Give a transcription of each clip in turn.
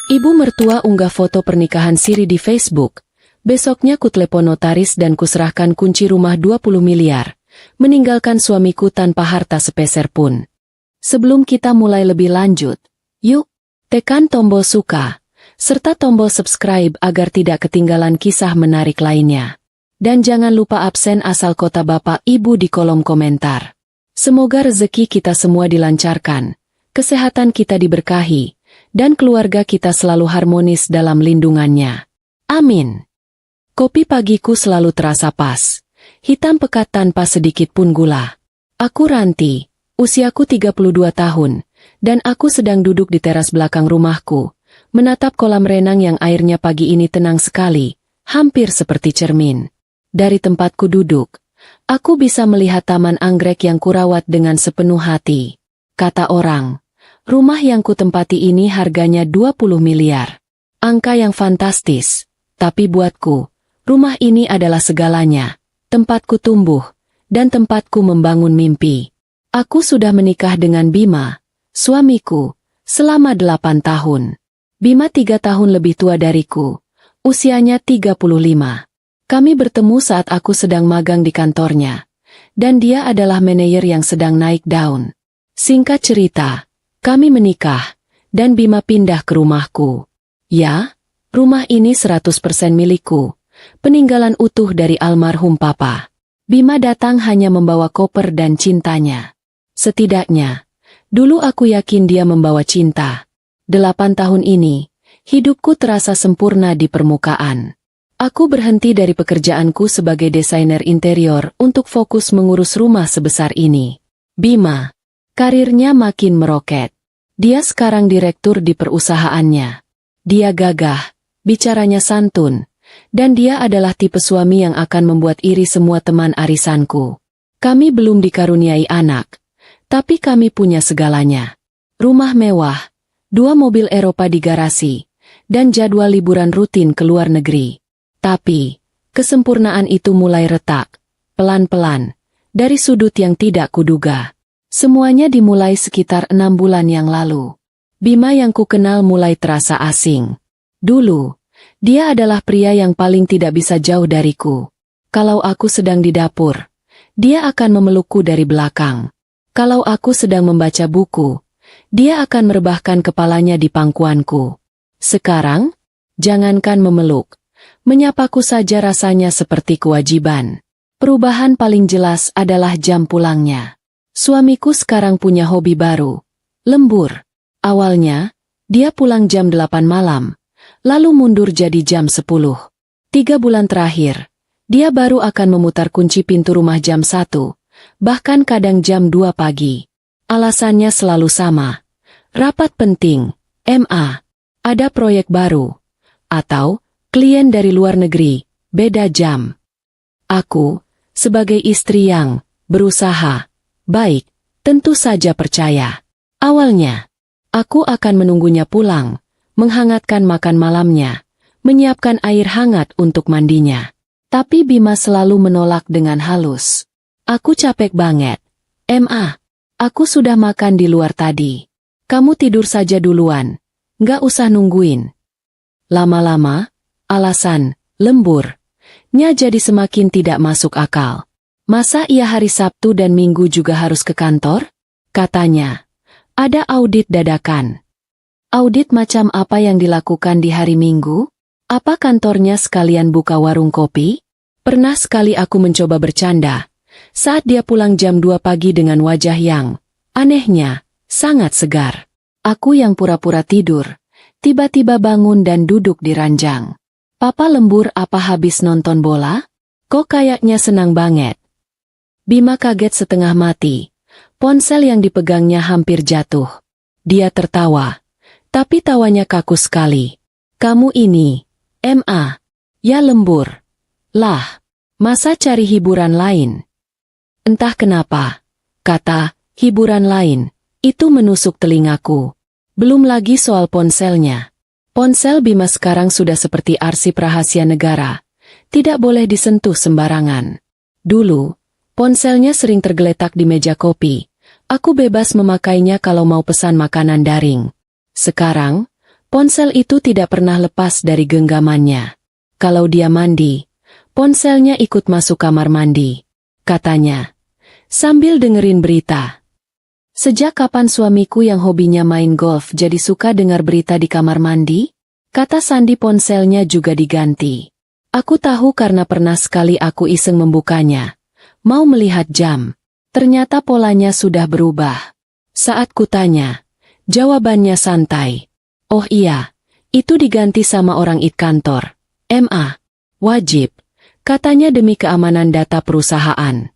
Ibu mertua unggah foto pernikahan siri di Facebook. Besoknya ku telepon notaris dan kuserahkan kunci rumah 20 miliar. Meninggalkan suamiku tanpa harta sepeser pun. Sebelum kita mulai lebih lanjut, yuk, tekan tombol suka, serta tombol subscribe agar tidak ketinggalan kisah menarik lainnya. Dan jangan lupa absen asal kota Bapak Ibu di kolom komentar. Semoga rezeki kita semua dilancarkan, kesehatan kita diberkahi, dan keluarga kita selalu harmonis dalam lindungannya. Amin. Kopi pagiku selalu terasa pas, hitam pekat tanpa sedikit pun gula. Aku Ranti, usiaku 32 tahun, dan aku sedang duduk di teras belakang rumahku, menatap kolam renang yang airnya pagi ini tenang sekali, hampir seperti cermin. Dari tempatku duduk, aku bisa melihat taman anggrek yang kurawat dengan sepenuh hati. Kata orang, rumah yang kutempati ini harganya 20 miliar. Angka yang fantastis, tapi buatku, rumah ini adalah segalanya, tempatku tumbuh, dan tempatku membangun mimpi. Aku sudah menikah dengan Bima, suamiku, selama 8 tahun. Bima 3 tahun lebih tua dariku, usianya 35. Kami bertemu saat aku sedang magang di kantornya, dan dia adalah manajer yang sedang naik daun. Singkat cerita, kami menikah, dan Bima pindah ke rumahku. Ya, rumah ini 100% milikku, peninggalan utuh dari almarhum papa. Bima datang hanya membawa koper dan cintanya. Setidaknya, dulu aku yakin dia membawa cinta. 8 tahun ini, hidupku terasa sempurna di permukaan. Aku berhenti dari pekerjaanku sebagai desainer interior untuk fokus mengurus rumah sebesar ini. Bima, karirnya makin meroket. Dia sekarang direktur di perusahaannya. Dia gagah, bicaranya santun, dan dia adalah tipe suami yang akan membuat iri semua teman arisanku. Kami belum dikaruniai anak, tapi kami punya segalanya. Rumah mewah, 2 mobil Eropa di garasi, dan jadwal liburan rutin ke luar negeri. Tapi, kesempurnaan itu mulai retak, pelan-pelan, dari sudut yang tidak kuduga. Semuanya dimulai sekitar 6 bulan yang lalu. Bima yang kukenal mulai terasa asing. Dulu, dia adalah pria yang paling tidak bisa jauh dariku. Kalau aku sedang di dapur, dia akan memelukku dari belakang. Kalau aku sedang membaca buku, dia akan merebahkan kepalanya di pangkuanku. Sekarang, jangankan memeluk, menyapaku saja rasanya seperti kewajiban. Perubahan paling jelas adalah jam pulangnya. Suamiku sekarang punya hobi baru, lembur. Awalnya, dia pulang jam 8 malam, lalu mundur jadi jam 10. 3 bulan terakhir, dia baru akan memutar kunci pintu rumah jam 1, bahkan kadang jam 2 pagi. Alasannya selalu sama. Rapat penting, MA, ada proyek baru, atau klien dari luar negeri, beda jam. Aku, sebagai istri yang berusaha baik, tentu saja percaya. Awalnya, aku akan menunggunya pulang, menghangatkan makan malamnya, menyiapkan air hangat untuk mandinya. Tapi Bima selalu menolak dengan halus. Aku capek banget. MA, aku sudah makan di luar tadi. Kamu tidur saja duluan, nggak usah nungguin. Lama-lama, alasan, lemburnya jadi semakin tidak masuk akal. Masa ia hari Sabtu dan Minggu juga harus ke kantor? Katanya, ada audit dadakan. Audit macam apa yang dilakukan di hari Minggu? Apa kantornya sekalian buka warung kopi? Pernah sekali aku mencoba bercanda, saat dia pulang jam 2 pagi dengan wajah yang, anehnya, sangat segar. Aku yang pura-pura tidur, tiba-tiba bangun dan duduk di ranjang. Papa lembur apa habis nonton bola? Kok kayaknya senang banget. Bima kaget setengah mati. Ponsel yang dipegangnya hampir jatuh. Dia tertawa. Tapi tawanya kaku sekali. Kamu ini, MA, ya lembur. Lah, masa cari hiburan lain? Entah kenapa, kata, hiburan lain, itu menusuk telingaku. Belum lagi soal ponselnya. Ponsel Bima sekarang sudah seperti arsip rahasia negara, tidak boleh disentuh sembarangan. Dulu, ponselnya sering tergeletak di meja kopi, aku bebas memakainya kalau mau pesan makanan daring. Sekarang, Ponsel itu tidak pernah lepas dari genggamannya. Kalau dia mandi, ponselnya ikut masuk kamar mandi, katanya, sambil dengerin berita. Sejak kapan suamiku yang hobinya main golf jadi suka dengar berita di kamar mandi? Kata Sandi, ponselnya juga diganti. Aku tahu karena pernah sekali aku iseng membukanya. Mau melihat jam. Ternyata polanya sudah berubah. Saat kutanya, jawabannya santai. Oh iya, itu diganti sama orang IT kantor. MA, wajib. Katanya demi keamanan data perusahaan.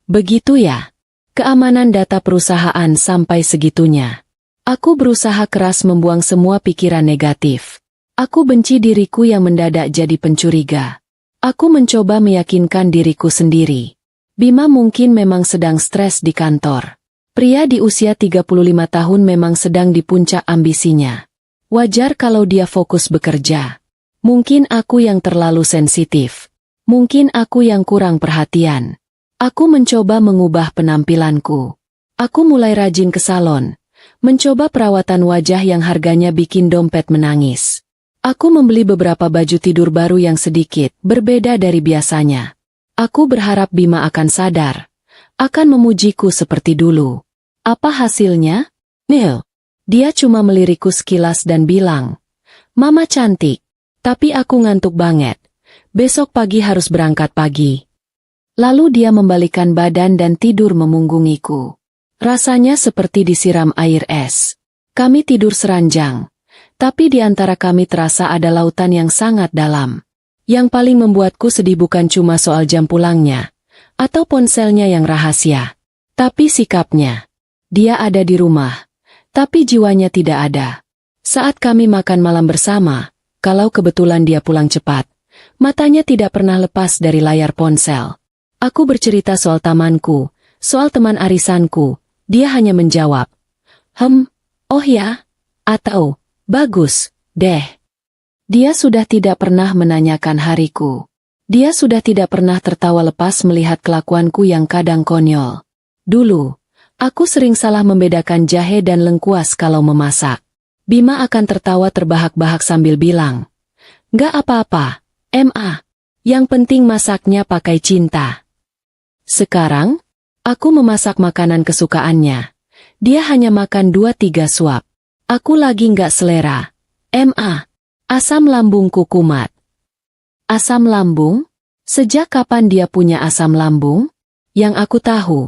Begitu ya? Keamanan data perusahaan sampai segitunya. Aku berusaha keras membuang semua pikiran negatif. Aku benci diriku yang mendadak jadi pencuriga. Aku mencoba meyakinkan diriku sendiri. Bima mungkin memang sedang stres di kantor. Pria di usia 35 tahun memang sedang di puncak ambisinya. Wajar kalau dia fokus bekerja. Mungkin aku yang terlalu sensitif. Mungkin aku yang kurang perhatian. Aku mencoba mengubah penampilanku. Aku mulai rajin ke salon. Mencoba perawatan wajah yang harganya bikin dompet menangis. Aku membeli beberapa baju tidur baru yang sedikit berbeda dari biasanya. Aku berharap Bima akan sadar. Akan memujiku seperti dulu. Apa hasilnya? Nil. Dia cuma melirikku sekilas dan bilang, Mama cantik, tapi aku ngantuk banget. Besok pagi harus berangkat pagi. Lalu dia membalikan badan dan tidur memunggungiku. Rasanya seperti disiram air es. Kami tidur seranjang. Tapi di antara kami terasa ada lautan yang sangat dalam. Yang paling membuatku sedih bukan cuma soal jam pulangnya, atau ponselnya yang rahasia, tapi sikapnya. Dia ada di rumah, tapi jiwanya tidak ada. Saat kami makan malam bersama, kalau kebetulan dia pulang cepat, matanya tidak pernah lepas dari layar ponsel. Aku bercerita soal tamanku, soal teman arisanku, dia hanya menjawab, oh ya, atau, bagus, deh. Dia sudah tidak pernah menanyakan hariku. Dia sudah tidak pernah tertawa lepas melihat kelakuanku yang kadang konyol. Dulu, aku sering salah membedakan jahe dan lengkuas kalau memasak. Bima akan tertawa terbahak-bahak sambil bilang, "Gak apa-apa, MA. Yang penting masaknya pakai cinta." Sekarang, aku memasak makanan kesukaannya. Dia hanya makan 2-3 suap. Aku lagi gak selera. MA. Asam lambungku kumat. Asam lambung? Sejak kapan dia punya asam lambung? Yang aku tahu,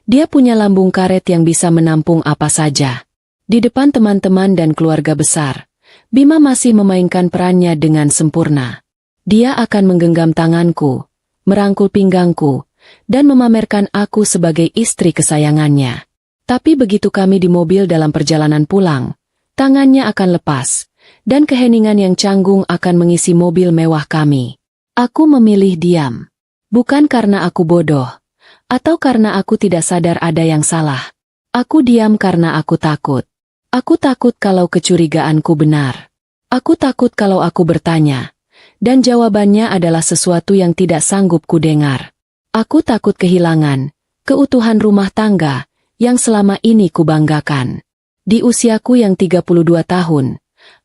dia punya lambung karet yang bisa menampung apa saja. Di depan teman-teman dan keluarga besar, Bima masih memainkan perannya dengan sempurna. Dia akan menggenggam tanganku, merangkul pinggangku, dan memamerkan aku sebagai istri kesayangannya. Tapi begitu kami di mobil dalam perjalanan pulang, tangannya akan lepas. Dan keheningan yang canggung akan mengisi mobil mewah kami. Aku memilih diam. Bukan karena aku bodoh. Atau karena aku tidak sadar ada yang salah. Aku diam karena aku takut. Aku takut kalau kecurigaanku benar. Aku takut kalau aku bertanya. Dan jawabannya adalah sesuatu yang tidak sanggup kudengar. Aku takut kehilangan keutuhan rumah tangga yang selama ini kubanggakan. Di usiaku yang 32 tahun,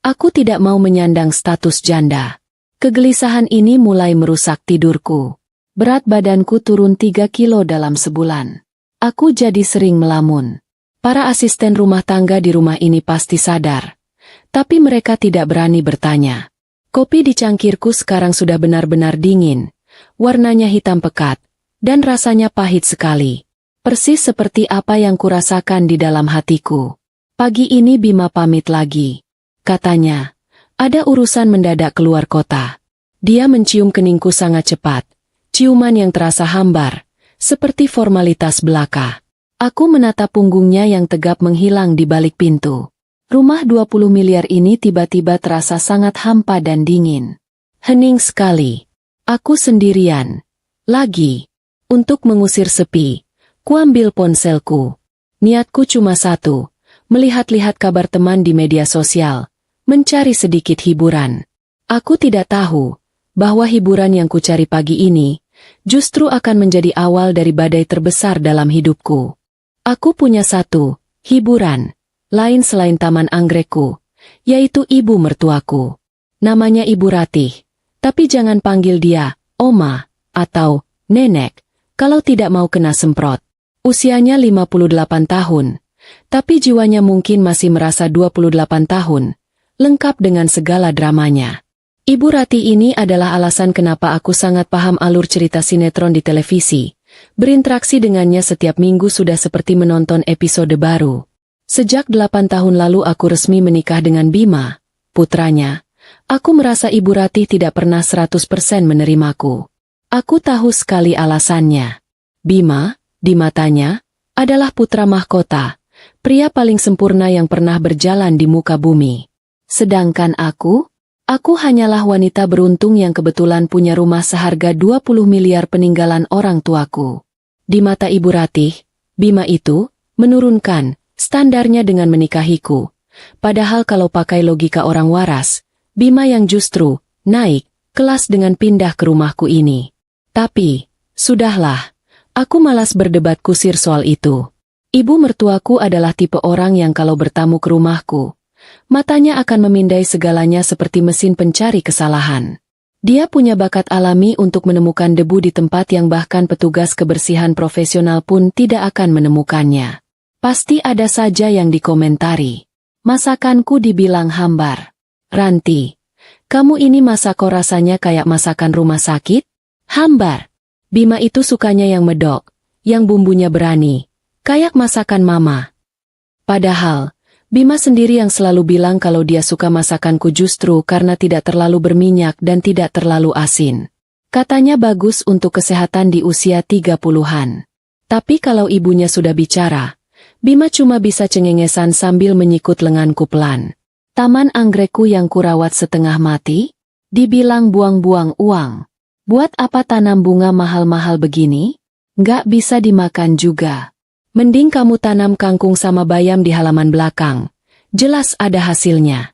aku tidak mau menyandang status janda. Kegelisahan ini mulai merusak tidurku. Berat badanku turun 3 kilo dalam sebulan. Aku jadi sering melamun. Para asisten rumah tangga di rumah ini pasti sadar. Tapi mereka tidak berani bertanya. Kopi di cangkirku sekarang sudah benar-benar dingin. Warnanya hitam pekat. Dan rasanya pahit sekali. Persis seperti apa yang kurasakan di dalam hatiku. Pagi ini Bima pamit lagi. Katanya, ada urusan mendadak keluar kota. Dia mencium keningku sangat cepat. Ciuman yang terasa hambar, seperti formalitas belaka. Aku menatap punggungnya yang tegap menghilang di balik pintu. Rumah 20 miliar ini tiba-tiba terasa sangat hampa dan dingin. Hening sekali. Aku sendirian. Lagi. Untuk mengusir sepi, kuambil ponselku. Niatku cuma satu, melihat-lihat kabar teman di media sosial. Mencari sedikit hiburan. Aku tidak tahu bahwa hiburan yang kucari pagi ini justru akan menjadi awal dari badai terbesar dalam hidupku. Aku punya satu hiburan lain selain taman anggrekku yaitu ibu mertuaku. Namanya Ibu Ratih, tapi jangan panggil dia Oma atau Nenek kalau tidak mau kena semprot. Usianya 58 tahun, tapi jiwanya mungkin masih merasa 28 tahun, lengkap dengan segala dramanya. Ibu Ratih ini adalah alasan kenapa aku sangat paham alur cerita sinetron di televisi. Berinteraksi dengannya setiap minggu sudah seperti menonton episode baru. Sejak 8 tahun lalu aku resmi menikah dengan Bima, putranya. Aku merasa Ibu Ratih tidak pernah 100% menerimaku. Aku tahu sekali alasannya. Bima, di matanya, adalah putra mahkota, pria paling sempurna yang pernah berjalan di muka bumi. Sedangkan aku hanyalah wanita beruntung yang kebetulan punya rumah seharga 20 miliar peninggalan orang tuaku. Di mata Ibu Ratih, Bima itu menurunkan standarnya dengan menikahiku. Padahal kalau pakai logika orang waras, Bima yang justru naik kelas dengan pindah ke rumahku ini. Tapi, sudahlah, aku malas berdebat kusir soal itu. Ibu mertuaku adalah tipe orang yang kalau bertamu ke rumahku, matanya akan memindai segalanya seperti mesin pencari kesalahan. Dia punya bakat alami untuk menemukan debu di tempat yang bahkan petugas kebersihan profesional pun tidak akan menemukannya. Pasti ada saja yang dikomentari. Masakanku dibilang hambar. Ranti, kamu ini masak kok rasanya kayak masakan rumah sakit? Hambar. Bima itu sukanya yang medok, yang bumbunya berani, kayak masakan mama. Padahal, Bima sendiri yang selalu bilang kalau dia suka masakanku justru karena tidak terlalu berminyak dan tidak terlalu asin. Katanya bagus untuk kesehatan di usia 30-an. Tapi kalau ibunya sudah bicara, Bima cuma bisa cengengesan sambil menyikut lenganku pelan. Taman anggrekku yang kurawat setengah mati? Dibilang buang-buang uang. Buat apa tanam bunga mahal-mahal begini? Nggak bisa dimakan juga. Mending kamu tanam kangkung sama bayam di halaman belakang. Jelas ada hasilnya.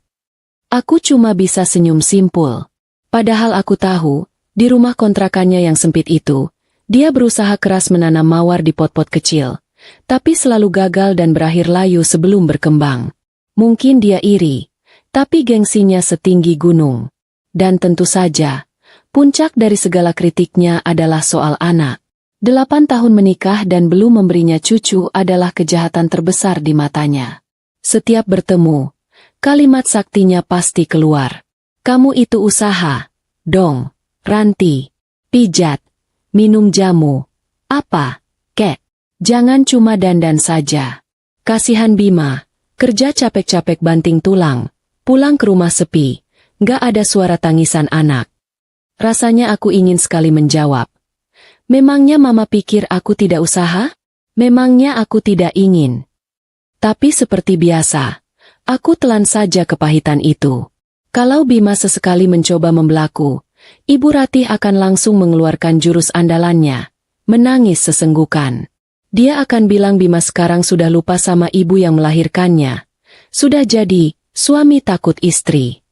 Aku cuma bisa senyum simpul. Padahal aku tahu, di rumah kontrakannya yang sempit itu, dia berusaha keras menanam mawar di pot-pot kecil. Tapi selalu gagal dan berakhir layu sebelum berkembang. Mungkin dia iri, tapi gengsinya setinggi gunung. Dan tentu saja, puncak dari segala kritiknya adalah soal anak. 8 tahun menikah dan belum memberinya cucu adalah kejahatan terbesar di matanya. Setiap bertemu, kalimat saktinya pasti keluar. Kamu itu usaha, dong, Ranti, pijat, minum jamu, apa, kek, jangan cuma dandan saja. Kasihan Bima, kerja capek-capek banting tulang, pulang ke rumah sepi, nggak ada suara tangisan anak. Rasanya aku ingin sekali menjawab. Memangnya mama pikir aku tidak usaha? Memangnya aku tidak ingin? Tapi seperti biasa, aku telan saja kepahitan itu. Kalau Bima sesekali mencoba membelaku, Ibu Ratih akan langsung mengeluarkan jurus andalannya, menangis sesenggukan. Dia akan bilang Bima sekarang sudah lupa sama ibu yang melahirkannya. Sudah jadi suami takut istri.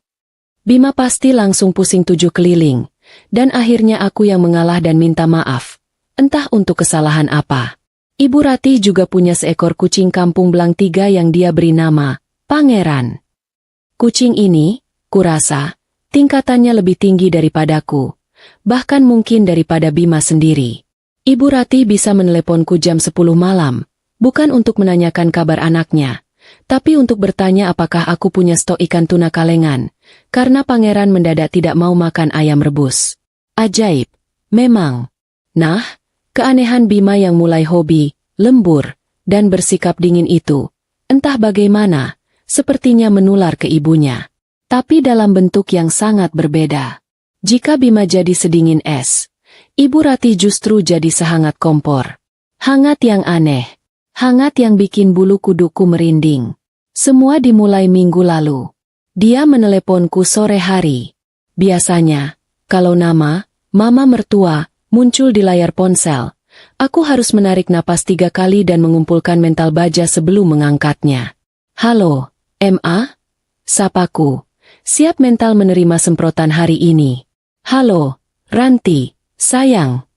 Bima pasti langsung pusing 7 keliling, dan akhirnya aku yang mengalah dan minta maaf. Entah untuk kesalahan apa. Ibu Ratih juga punya seekor kucing kampung belang 3 yang dia beri nama Pangeran. Kucing ini, kurasa, tingkatannya lebih tinggi daripadaku, bahkan mungkin daripada Bima sendiri. Ibu Ratih bisa meneleponku jam 10 malam, bukan untuk menanyakan kabar anaknya, tapi untuk bertanya apakah aku punya stok ikan tuna kalengan, karena Pangeran mendadak tidak mau makan ayam rebus. Ajaib, memang. Nah, keanehan Bima yang mulai hobi, lembur, dan bersikap dingin itu, entah bagaimana, sepertinya menular ke ibunya. Tapi dalam bentuk yang sangat berbeda. Jika Bima jadi sedingin es, Ibu Ratih justru jadi sehangat kompor. Hangat yang aneh. Hangat yang bikin bulu kuduku merinding. Semua dimulai minggu lalu. Dia meneleponku sore hari. Biasanya, kalau nama, mama mertua, muncul di layar ponsel, aku harus menarik napas 3 kali dan mengumpulkan mental baja sebelum mengangkatnya. Halo, Ma? Sapaku. Siap mental menerima semprotan hari ini. Halo, Ranti. Sayang.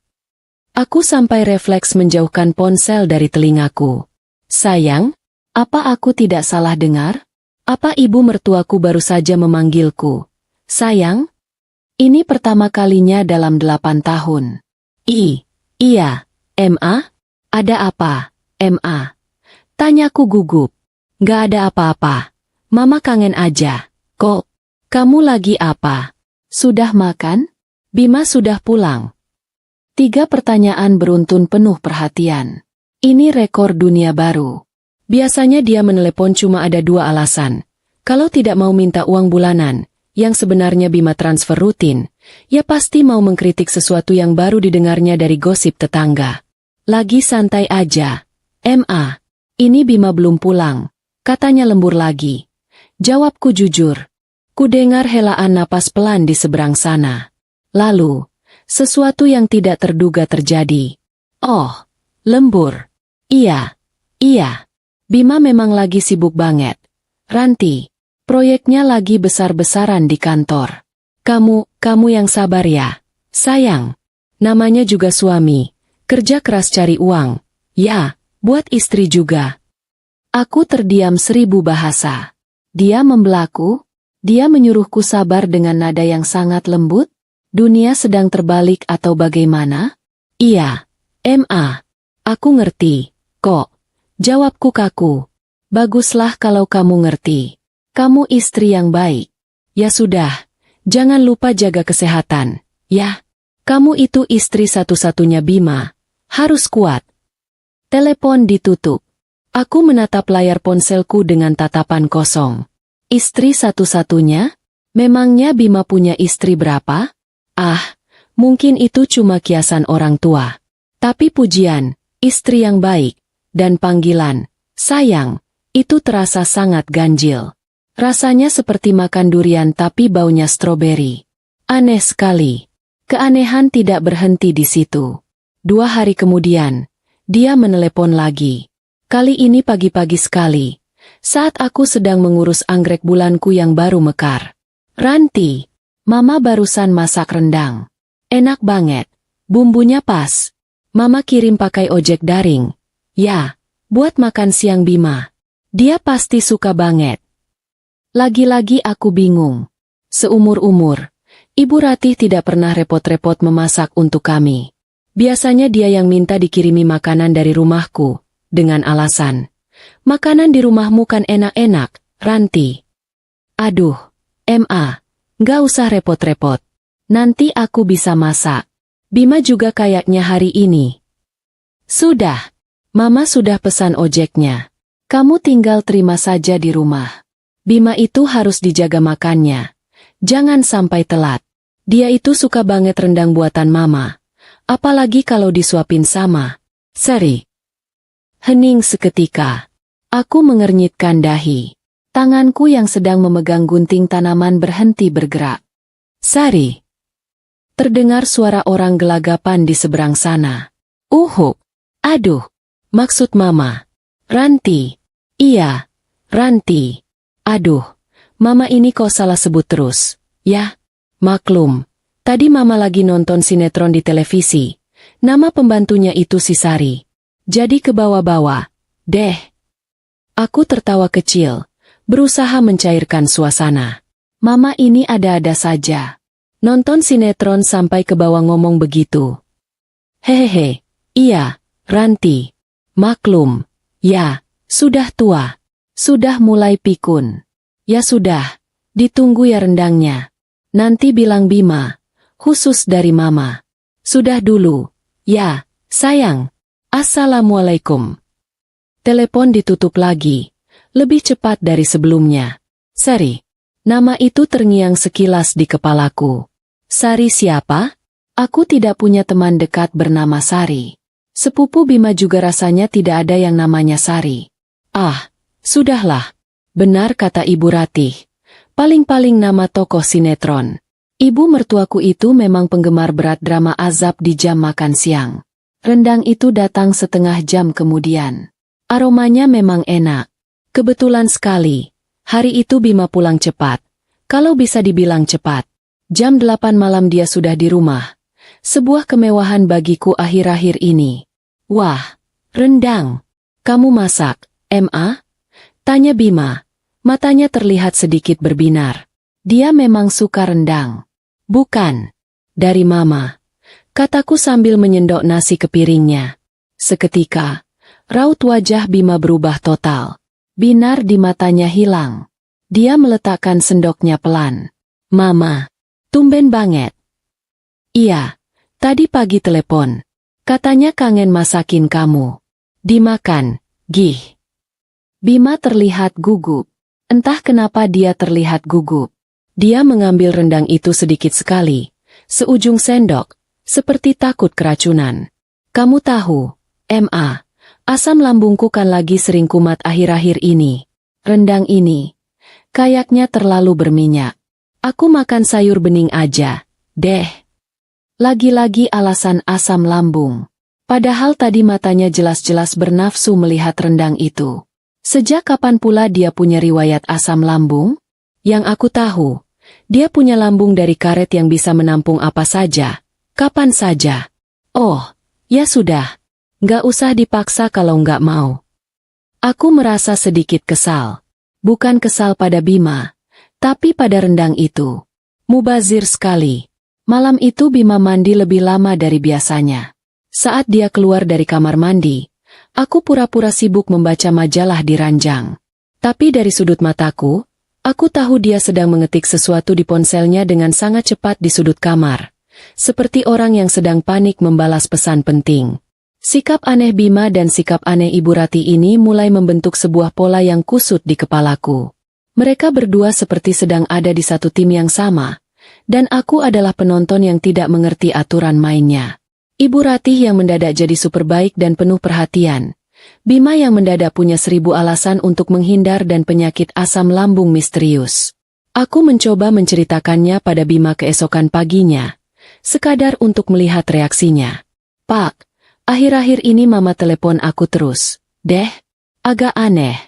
Aku sampai refleks menjauhkan ponsel dari telingaku. Sayang, apa aku tidak salah dengar? Apa ibu mertuaku baru saja memanggilku? Sayang? Ini pertama kalinya dalam 8 tahun. Iya, Ma? Ada apa, Ma? Tanyaku gugup. Gak ada apa-apa. Mama kangen aja. Kok? Kamu lagi apa? Sudah makan? Bima sudah pulang. 3 pertanyaan beruntun penuh perhatian. Ini rekor dunia baru. Biasanya dia menelepon cuma ada 2 alasan. Kalau tidak mau minta uang bulanan, yang sebenarnya Bima transfer rutin, ya pasti mau mengkritik sesuatu yang baru didengarnya dari gosip tetangga. Lagi santai aja. Ma, ini Bima belum pulang. Katanya lembur lagi. Jawabku jujur. Ku dengar helaan napas pelan di seberang sana. Lalu, sesuatu yang tidak terduga terjadi. Oh, lembur. Iya. Bima memang lagi sibuk banget. Ranti, proyeknya lagi besar-besaran di kantor. Kamu yang sabar ya, sayang. Namanya juga suami. Kerja keras cari uang. Ya, buat istri juga. Aku terdiam 1000 bahasa. Dia membelaku. Dia menyuruhku sabar dengan nada yang sangat lembut. Dunia sedang terbalik atau bagaimana? Iya, Ma. Aku ngerti, kok. Jawabku kaku. Baguslah kalau kamu ngerti. Kamu istri yang baik. Ya sudah, jangan lupa jaga kesehatan, ya. Kamu itu istri satu-satunya Bima. Harus kuat. Telepon ditutup. Aku menatap layar ponselku dengan tatapan kosong. Istri satu-satunya? Memangnya Bima punya istri berapa? Ah, mungkin itu cuma kiasan orang tua. Tapi pujian, istri yang baik, dan panggilan, sayang, itu terasa sangat ganjil. Rasanya seperti makan durian tapi baunya stroberi. Aneh sekali. Keanehan tidak berhenti di situ. 2 hari kemudian, dia menelepon lagi. Kali ini pagi-pagi sekali. Saat aku sedang mengurus anggrek bulanku yang baru mekar. Ranti, Mama barusan masak rendang. Enak banget. Bumbunya pas. Mama kirim pakai ojek daring. Ya, buat makan siang Bima. Dia pasti suka banget. Lagi-lagi aku bingung. Seumur-umur, Ibu Ratih tidak pernah repot-repot memasak untuk kami. Biasanya dia yang minta dikirimi makanan dari rumahku, dengan alasan, makanan di rumahmu kan enak-enak, Ranti. Aduh, Ma, nggak usah repot-repot. Nanti aku bisa masak. Bima juga kayaknya hari ini. Sudah, Mama sudah pesan ojeknya. Kamu tinggal terima saja di rumah. Bima itu harus dijaga makannya. Jangan sampai telat. Dia itu suka banget rendang buatan Mama. Apalagi kalau disuapin sama Sari. Hening seketika. Aku mengernyitkan dahi. Tanganku yang sedang memegang gunting tanaman berhenti bergerak. Sari. Terdengar suara orang gelagapan di seberang sana. Aduh. Maksud Mama. Ranti. Iya. Ranti. Aduh. Mama ini kok salah sebut terus. Ya. Maklum. Tadi Mama lagi nonton sinetron di televisi. Nama pembantunya itu si Sari. Jadi ke bawah-bawah. Deh. Aku tertawa kecil. Berusaha mencairkan suasana. Mama ini ada-ada saja. Nonton sinetron sampai ke bawah ngomong begitu. Hehehe. Iya, Ranti. Maklum. Ya, sudah tua. Sudah mulai pikun. Ya sudah. Ditunggu ya rendangnya. Nanti bilang Bima. Khusus dari Mama. Sudah dulu. Ya, sayang. Assalamualaikum. Telepon ditutup lagi. Lebih cepat dari sebelumnya. Sari. Nama itu terngiang sekilas di kepalaku. Sari siapa? Aku tidak punya teman dekat bernama Sari. Sepupu Bima juga rasanya tidak ada yang namanya Sari. Ah, sudahlah. Benar kata Ibu Ratih. Paling-paling nama tokoh sinetron. Ibu mertuaku itu memang penggemar berat drama azab di jam makan siang. Rendang itu datang setengah jam kemudian. Aromanya memang enak. Kebetulan sekali, hari itu Bima pulang cepat. Kalau bisa dibilang cepat. Jam 8 malam dia sudah di rumah. Sebuah kemewahan bagiku akhir-akhir ini. Wah, rendang. Kamu masak, Ma? Tanya Bima. Matanya terlihat sedikit berbinar. Dia memang suka rendang. Bukan. Dari Mama. Kataku sambil menyendok nasi ke piringnya. Seketika, raut wajah Bima berubah total. Binar di matanya hilang. Dia meletakkan sendoknya pelan. Mama. Tumben banget. Iya. Tadi pagi telepon. Katanya kangen masakin kamu. Dimakan, Gih. Bima terlihat gugup. Entah kenapa dia terlihat gugup. Dia mengambil rendang itu sedikit sekali. Seujung sendok. Seperti takut keracunan. Kamu tahu, Ma. Asam lambungku kan lagi sering kumat akhir-akhir ini. Rendang ini. Kayaknya terlalu berminyak. Aku makan sayur bening aja, deh. Lagi-lagi alasan asam lambung. Padahal tadi matanya jelas-jelas bernafsu melihat rendang itu. Sejak kapan pula dia punya riwayat asam lambung? Yang aku tahu, dia punya lambung dari karet yang bisa menampung apa saja, kapan saja. Oh, ya sudah. Nggak usah dipaksa kalau nggak mau. Aku merasa sedikit kesal. Bukan kesal pada Bima, tapi pada rendang itu. Mubazir sekali. Malam itu Bima mandi lebih lama dari biasanya. Saat dia keluar dari kamar mandi, aku pura-pura sibuk membaca majalah di ranjang. Tapi dari sudut mataku, aku tahu dia sedang mengetik sesuatu di ponselnya dengan sangat cepat di sudut kamar. Seperti orang yang sedang panik membalas pesan penting. Sikap aneh Bima dan sikap aneh Ibu Rati ini mulai membentuk sebuah pola yang kusut di kepalaku. Mereka berdua seperti sedang ada di satu tim yang sama, dan aku adalah penonton yang tidak mengerti aturan mainnya. Ibu Ratih yang mendadak jadi super baik dan penuh perhatian. Bima yang mendadak punya 1000 alasan untuk menghindar dan penyakit asam lambung misterius. Aku mencoba menceritakannya pada Bima keesokan paginya, sekadar untuk melihat reaksinya. Pak, akhir-akhir ini Mama telepon aku terus. Deh, agak aneh.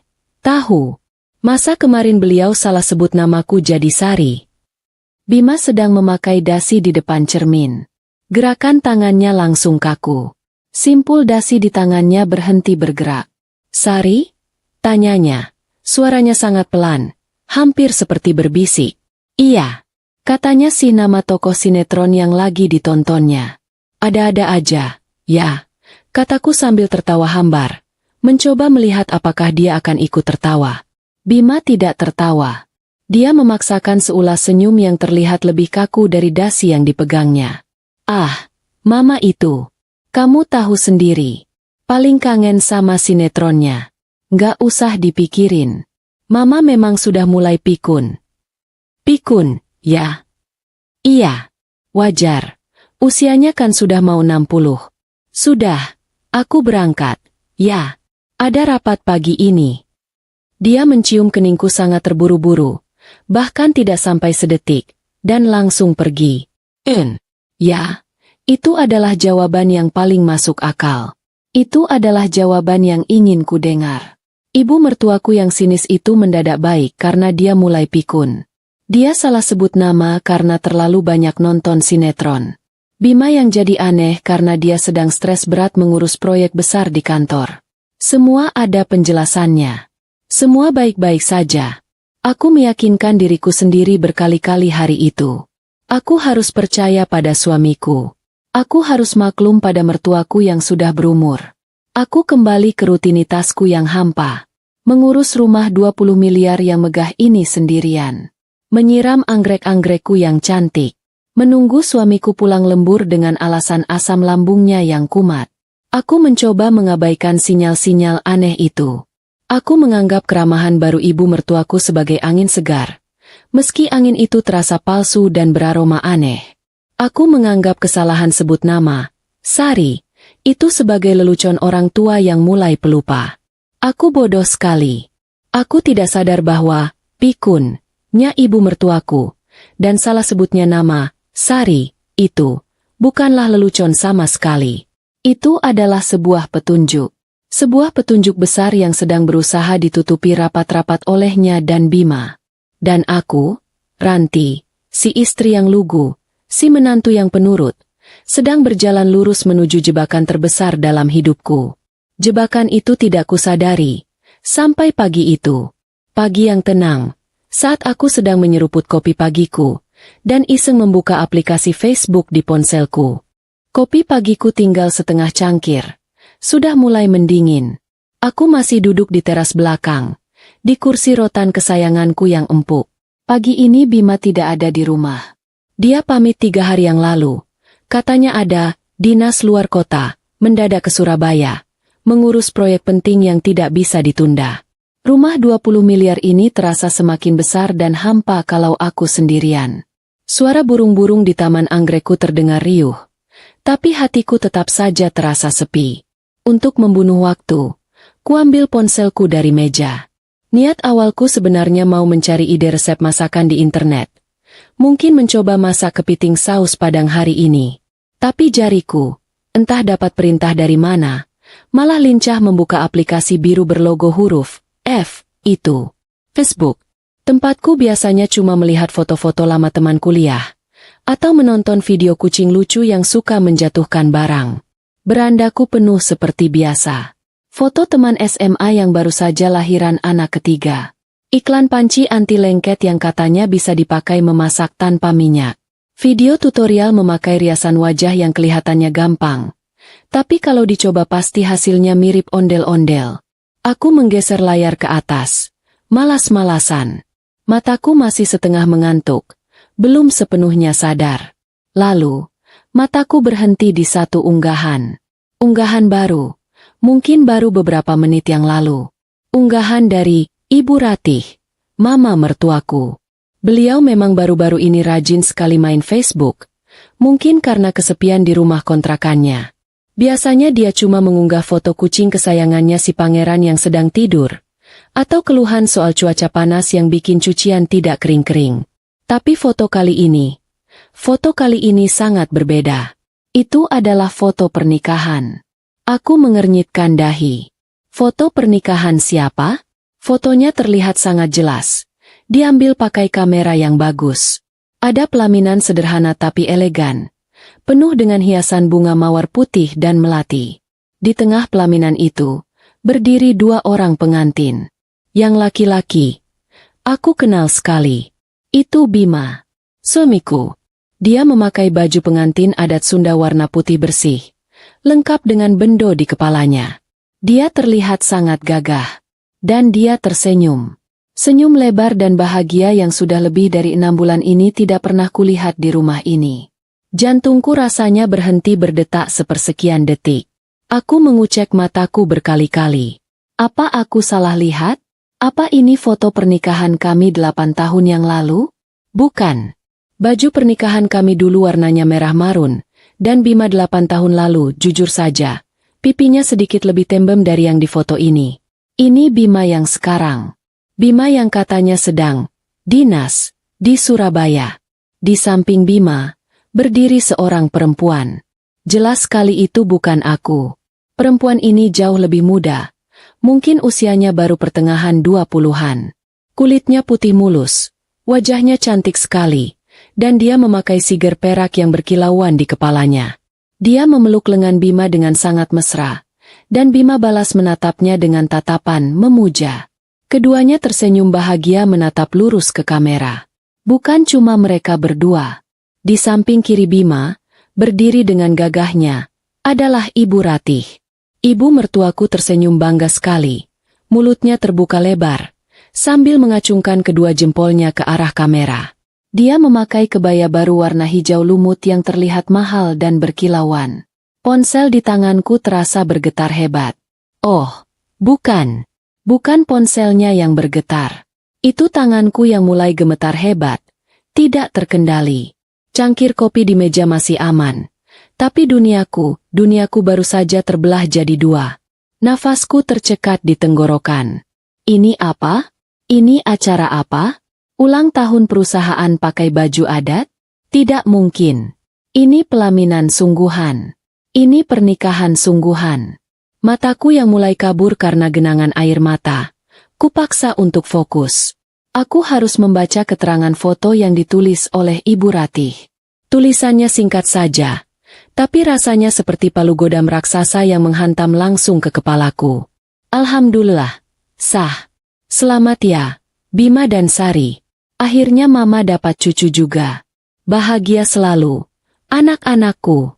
Tahu, masa kemarin beliau salah sebut namaku jadi Sari. Bima sedang memakai dasi di depan cermin. Gerakan tangannya langsung kaku. Simpul dasi di tangannya berhenti bergerak. Sari? Tanyanya. Suaranya sangat pelan, hampir seperti berbisik. Iya. Katanya sih nama tokoh sinetron yang lagi ditontonnya. Ada-ada aja, ya. Kataku sambil tertawa hambar. Mencoba melihat apakah dia akan ikut tertawa. Bima tidak tertawa. Dia memaksakan seulas senyum yang terlihat lebih kaku dari dasi yang dipegangnya. Ah, Mama itu. Kamu tahu sendiri. Paling kangen sama sinetronnya. Nggak usah dipikirin. Mama memang sudah mulai pikun. Pikun, ya? Iya. Wajar. Usianya kan sudah mau 60. Sudah. Aku berangkat. Ya. Ada rapat pagi ini. Dia mencium keningku sangat terburu-buru. Bahkan tidak sampai sedetik. Dan langsung pergi. Ya, itu adalah jawaban yang paling masuk akal. Itu adalah jawaban yang ingin ku dengar. Ibu mertuaku yang sinis itu mendadak baik karena dia mulai pikun. Dia salah sebut nama karena terlalu banyak nonton sinetron. Bima yang jadi aneh karena dia sedang stres berat mengurus proyek besar di kantor. Semua ada penjelasannya. Semua baik-baik saja. Aku meyakinkan diriku sendiri berkali-kali hari itu. Aku harus percaya pada suamiku. Aku harus maklum pada mertuaku yang sudah berumur. Aku kembali ke rutinitasku yang hampa. Mengurus rumah 20 miliar yang megah ini sendirian. Menyiram anggrek-anggrekku yang cantik. Menunggu suamiku pulang lembur dengan alasan asam lambungnya yang kumat. Aku mencoba mengabaikan sinyal-sinyal aneh itu. Aku menganggap keramahan baru ibu mertuaku sebagai angin segar. Meski angin itu terasa palsu dan beraroma aneh. Aku menganggap kesalahan sebut nama, Sari, itu sebagai lelucon orang tua yang mulai pelupa. Aku bodoh sekali. Aku tidak sadar bahwa, pikunnya ibu mertuaku, dan salah sebutnya nama, Sari, itu, bukanlah lelucon sama sekali. Itu adalah sebuah petunjuk. Sebuah petunjuk besar yang sedang berusaha ditutupi rapat-rapat olehnya dan Bima. Dan aku, Ranti, si istri yang lugu, si menantu yang penurut, sedang berjalan lurus menuju jebakan terbesar dalam hidupku. Jebakan itu tidak kusadari, sampai pagi itu. Pagi yang tenang, saat aku sedang menyeruput kopi pagiku, dan iseng membuka aplikasi Facebook di ponselku. Kopi pagiku tinggal setengah cangkir. Sudah mulai mendingin. Aku masih duduk di teras belakang, di kursi rotan kesayanganku yang empuk. Pagi ini Bima tidak ada di rumah. Dia pamit 3 hari yang lalu. Katanya ada dinas luar kota, mendadak ke Surabaya, mengurus proyek penting yang tidak bisa ditunda. Rumah 20 miliar ini terasa semakin besar dan hampa kalau aku sendirian. Suara burung-burung di taman anggrekku terdengar riuh, tapi hatiku tetap saja terasa sepi. Untuk membunuh waktu, kuambil ponselku dari meja. Niat awalku sebenarnya mau mencari ide resep masakan di internet. Mungkin mencoba masak kepiting saus Padang hari ini. Tapi jariku, entah dapat perintah dari mana, malah lincah membuka aplikasi biru berlogo huruf F, itu Facebook. Tempatku biasanya cuma melihat foto-foto lama teman kuliah, atau menonton video kucing lucu yang suka menjatuhkan barang. Berandaku penuh seperti biasa. Foto teman SMA yang baru saja lahiran anak ketiga. Iklan panci anti lengket yang katanya bisa dipakai memasak tanpa minyak. Video tutorial memakai riasan wajah yang kelihatannya gampang. Tapi kalau dicoba pasti hasilnya mirip ondel-ondel. Aku menggeser layar ke atas. Malas-malasan. Mataku masih setengah mengantuk. Belum sepenuhnya sadar. Lalu, mataku berhenti di satu unggahan. Unggahan baru. Mungkin baru beberapa menit yang lalu. Unggahan dari Ibu Ratih, mama mertuaku. Beliau memang baru-baru ini rajin sekali main Facebook. Mungkin karena kesepian di rumah kontrakannya. Biasanya dia cuma mengunggah foto kucing kesayangannya si pangeran yang sedang tidur. Atau keluhan soal cuaca panas yang bikin cucian tidak kering-kering. Tapi foto kali ini sangat berbeda. Itu adalah foto pernikahan. Aku mengernyitkan dahi. Foto pernikahan siapa? Fotonya terlihat sangat jelas. Diambil pakai kamera yang bagus. Ada pelaminan sederhana tapi elegan. Penuh dengan hiasan bunga mawar putih dan melati. Di tengah pelaminan itu, berdiri 2 orang pengantin. Yang laki-laki, aku kenal sekali. Itu Bima, suamiku. Dia memakai baju pengantin adat Sunda warna putih bersih, lengkap dengan bendo di kepalanya. Dia terlihat sangat gagah. Dan dia tersenyum. Senyum lebar dan bahagia yang sudah lebih dari 6 bulan ini tidak pernah kulihat di rumah ini. Jantungku rasanya berhenti berdetak sepersekian detik. Aku mengucek mataku berkali-kali. Apa aku salah lihat? Apa ini foto pernikahan kami 8 tahun yang lalu? Bukan. Baju pernikahan kami dulu warnanya merah marun, dan Bima 8 tahun lalu, jujur saja, pipinya sedikit lebih tembem dari yang di foto ini. Ini Bima yang sekarang. Bima yang katanya sedang dinas di Surabaya. Di samping Bima, berdiri seorang perempuan. Jelas sekali itu bukan aku. Perempuan ini jauh lebih muda. Mungkin usianya baru pertengahan 20-an. Kulitnya putih mulus. Wajahnya cantik sekali. Dan dia memakai siger perak yang berkilauan di kepalanya. Dia memeluk lengan Bima dengan sangat mesra. Dan Bima balas menatapnya dengan tatapan memuja. Keduanya tersenyum bahagia menatap lurus ke kamera. Bukan cuma mereka berdua. Di samping kiri Bima, berdiri dengan gagahnya, adalah Ibu Ratih. Ibu mertuaku tersenyum bangga sekali. Mulutnya terbuka lebar, sambil mengacungkan kedua jempolnya ke arah kamera. Dia memakai kebaya baru warna hijau lumut yang terlihat mahal dan berkilauan. Ponsel di tanganku terasa bergetar hebat. Oh, bukan. Bukan ponselnya yang bergetar. Itu tanganku yang mulai gemetar hebat. Tidak terkendali. Cangkir kopi di meja masih aman. Tapi duniaku baru saja terbelah jadi 2. Nafasku tercekat di tenggorokan. Ini apa? Ini acara apa? Ulang tahun perusahaan pakai baju adat? Tidak mungkin. Ini pelaminan sungguhan. Ini pernikahan sungguhan. Mataku yang mulai kabur karena genangan air mata. Kupaksa untuk fokus. Aku harus membaca keterangan foto yang ditulis oleh Ibu Ratih. Tulisannya singkat saja, tapi rasanya seperti palu godam raksasa yang menghantam langsung ke kepalaku. Alhamdulillah. Sah. Selamat ya, Bima dan Sari. Akhirnya Mama dapat cucu juga. Bahagia selalu. Anak-anakku.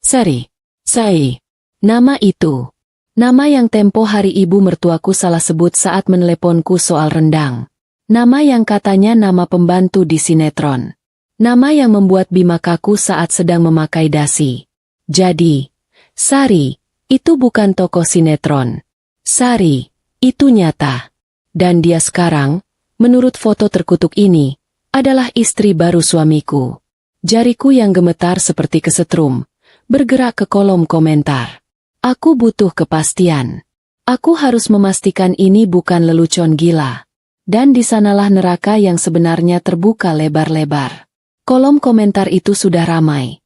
Sari. Sai. Nama itu. Nama yang tempo hari ibu mertuaku salah sebut saat meneleponku soal rendang. Nama yang katanya nama pembantu di sinetron. Nama yang membuat Bima kaku saat sedang memakai dasi. Jadi, Sari, itu bukan tokoh sinetron. Sari, itu nyata. Dan dia sekarang, menurut foto terkutuk ini, adalah istri baru suamiku. Jariku yang gemetar seperti kesetrum, bergerak ke kolom komentar. Aku butuh kepastian. Aku harus memastikan ini bukan lelucon gila. Dan di sanalah neraka yang sebenarnya terbuka lebar-lebar. Kolom komentar itu sudah ramai.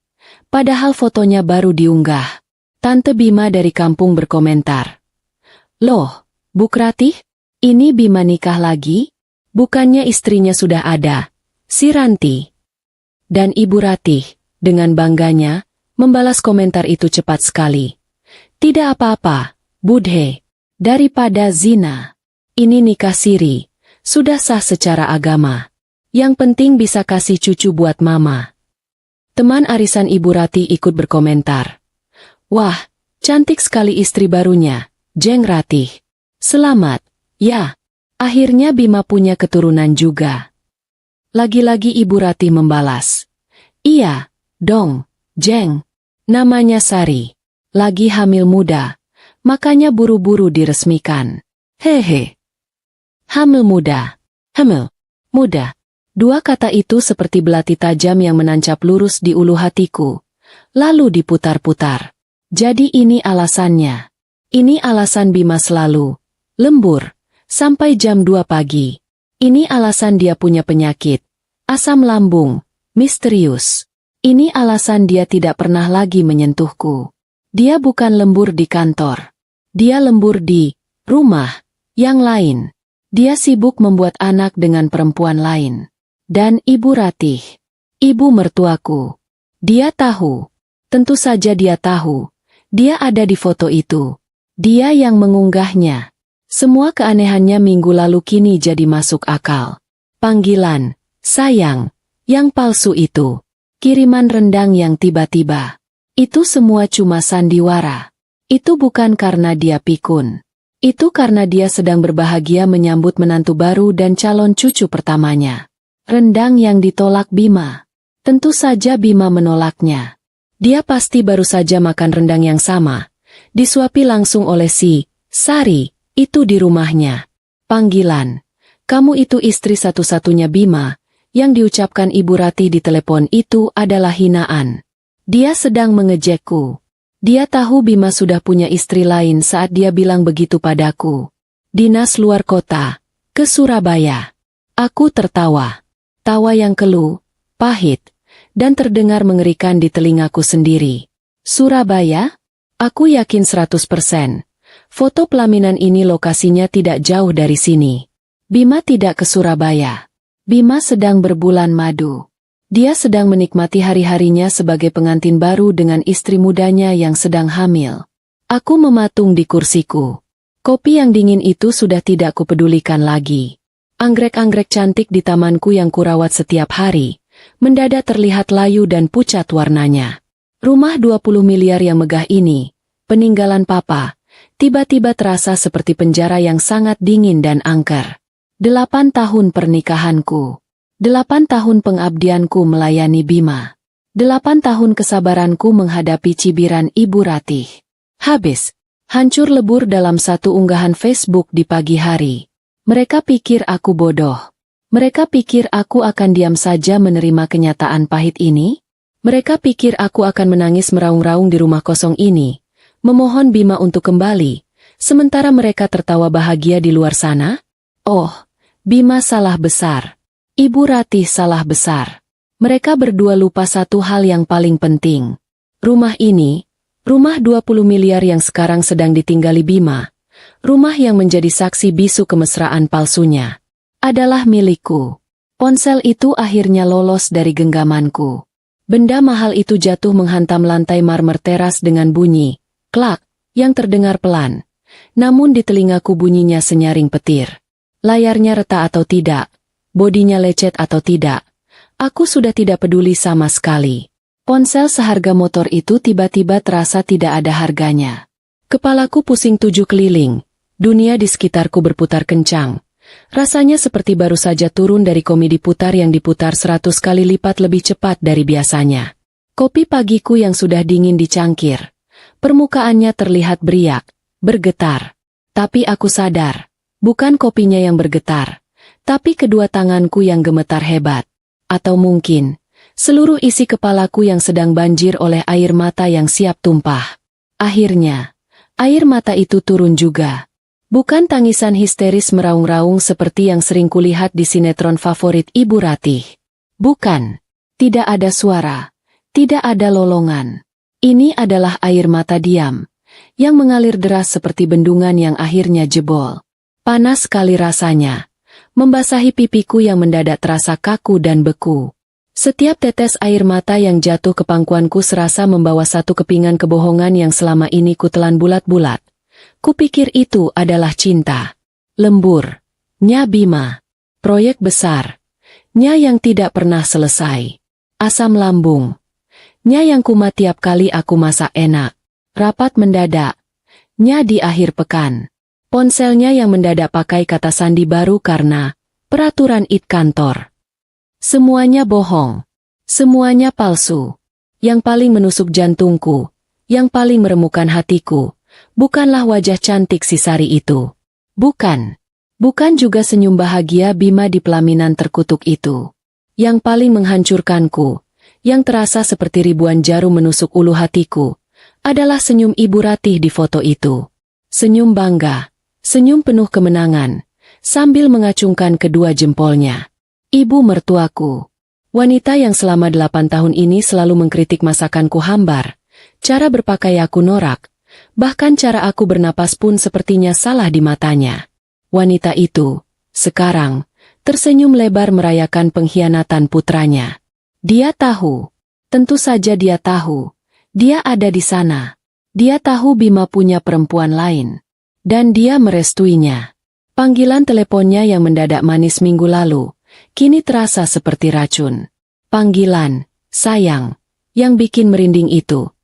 Padahal fotonya baru diunggah. Tante Bima dari kampung berkomentar. Loh, Buk Ratih? Ini Bima nikah lagi? Bukannya istrinya sudah ada, si Ranti. Dan Ibu Ratih, dengan bangganya, membalas komentar itu cepat sekali. Tidak apa-apa, Budhe. Daripada zina. Ini nikah siri, sudah sah secara agama. Yang penting bisa kasih cucu buat Mama. Teman arisan Ibu Ratih ikut berkomentar. Wah, cantik sekali istri barunya, Jeng Ratih. Selamat, ya. Akhirnya Bima punya keturunan juga. Lagi-lagi Ibu Ratih membalas. Iya, dong, Jeng. Namanya Sari. Lagi hamil muda. Makanya buru-buru diresmikan. Hehe. Hamil muda. Hamil. Muda. Dua kata itu seperti belati tajam yang menancap lurus di ulu hatiku. Lalu diputar-putar. Jadi ini alasannya. Ini alasan Bima selalu lembur. Sampai jam 2 pagi. Ini alasan dia punya penyakit. Asam lambung. Misterius. Ini alasan dia tidak pernah lagi menyentuhku. Dia bukan lembur di kantor. Dia lembur di rumah yang lain. Dia sibuk membuat anak dengan perempuan lain. Dan Ibu Ratih, ibu mertuaku. Dia tahu. Tentu saja dia tahu. Dia ada di foto itu. Dia yang mengunggahnya. Semua keanehannya minggu lalu kini jadi masuk akal. Panggilan, sayang, yang palsu itu. Kiriman rendang yang tiba-tiba. Itu semua cuma sandiwara. Itu bukan karena dia pikun. Itu karena dia sedang berbahagia menyambut menantu baru dan calon cucu pertamanya. Rendang yang ditolak Bima. Tentu saja Bima menolaknya. Dia pasti baru saja makan rendang yang sama. Disuapi langsung oleh si Sari, itu di rumahnya. Panggilan. Kamu itu istri satu-satunya Bima. Yang diucapkan Ibu Ratih di telepon itu adalah hinaan. Dia sedang mengejekku. Dia tahu Bima sudah punya istri lain saat dia bilang begitu padaku. Dinas luar kota, ke Surabaya. Aku tertawa. Tawa yang keluh, pahit, dan terdengar mengerikan di telingaku sendiri. Surabaya? Aku yakin 100%. Foto pelaminan ini lokasinya tidak jauh dari sini. Bima tidak ke Surabaya. Bima sedang berbulan madu. Dia sedang menikmati hari-harinya sebagai pengantin baru dengan istri mudanya yang sedang hamil. Aku mematung di kursiku. Kopi yang dingin itu sudah tidak kupedulikan lagi. Anggrek-anggrek cantik di tamanku yang kurawat setiap hari, mendadak terlihat layu dan pucat warnanya. Rumah 20 miliar yang megah ini, peninggalan papa, tiba-tiba terasa seperti penjara yang sangat dingin dan angker. 8 tahun pernikahanku. 8 tahun pengabdianku melayani Bima. 8 tahun kesabaranku menghadapi cibiran Ibu Ratih. Habis. Hancur lebur dalam satu unggahan Facebook di pagi hari. Mereka pikir aku bodoh. Mereka pikir aku akan diam saja menerima kenyataan pahit ini. Mereka pikir aku akan menangis meraung-raung di rumah kosong ini. Memohon Bima untuk kembali. Sementara mereka tertawa bahagia di luar sana. Oh, Bima salah besar. Ibu Ratih salah besar. Mereka berdua lupa satu hal yang paling penting. Rumah ini, rumah 20 miliar yang sekarang sedang ditinggali Bima, rumah yang menjadi saksi bisu kemesraan palsunya, adalah milikku. Ponsel itu akhirnya lolos dari genggamanku. Benda mahal itu jatuh menghantam lantai marmer teras dengan bunyi, klak, yang terdengar pelan. Namun di telingaku bunyinya senyaring petir. Layarnya retak atau tidak, bodinya lecet atau tidak, aku sudah tidak peduli sama sekali. Ponsel seharga motor itu tiba-tiba terasa tidak ada harganya. Kepalaku pusing 7 keliling, dunia di sekitarku berputar kencang. Rasanya seperti baru saja turun dari komedi putar yang diputar 100 kali lipat lebih cepat dari biasanya. Kopi pagiku yang sudah dingin dicangkir. Permukaannya terlihat beriak, bergetar. Tapi aku sadar, bukan kopinya yang bergetar, tapi kedua tanganku yang gemetar hebat. Atau mungkin, seluruh isi kepalaku yang sedang banjir oleh air mata yang siap tumpah. Akhirnya, air mata itu turun juga. Bukan tangisan histeris meraung-raung seperti yang sering kulihat di sinetron favorit Ibu Ratih. Bukan. Tidak ada suara. Tidak ada lolongan. Ini adalah air mata diam, yang mengalir deras seperti bendungan yang akhirnya jebol. Panas sekali rasanya, membasahi pipiku yang mendadak terasa kaku dan beku. Setiap tetes air mata yang jatuh ke pangkuanku serasa membawa satu kepingan kebohongan yang selama ini kutelan bulat-bulat. Kupikir itu adalah cinta. Lembur. Nya Bima. Proyek besar. Nya yang tidak pernah selesai. Asam lambung. Nya yang kumat tiap kali aku masak enak. Rapat mendadak. Nya di akhir pekan. Ponselnya yang mendadak pakai kata sandi baru karena peraturan IT kantor. Semuanya bohong. Semuanya palsu. Yang paling menusuk jantungku, yang paling meremukan hatiku, bukanlah wajah cantik si Sari itu. Bukan. Bukan juga senyum bahagia Bima di pelaminan terkutuk itu. Yang paling menghancurkanku, yang terasa seperti ribuan jarum menusuk ulu hatiku, adalah senyum Ibu Ratih di foto itu. Senyum bangga, senyum penuh kemenangan, sambil mengacungkan kedua jempolnya. Ibu mertuaku. Wanita yang selama 8 tahun ini selalu mengkritik masakanku hambar, cara berpakaianku norak, bahkan cara aku bernapas pun sepertinya salah di matanya. Wanita itu, sekarang, tersenyum lebar merayakan pengkhianatan putranya. Dia tahu, tentu saja dia tahu, dia ada di sana. Dia tahu Bima punya perempuan lain. Dan dia merestuinya. Panggilan teleponnya yang mendadak manis minggu lalu, kini terasa seperti racun. Panggilan, sayang, yang bikin merinding itu.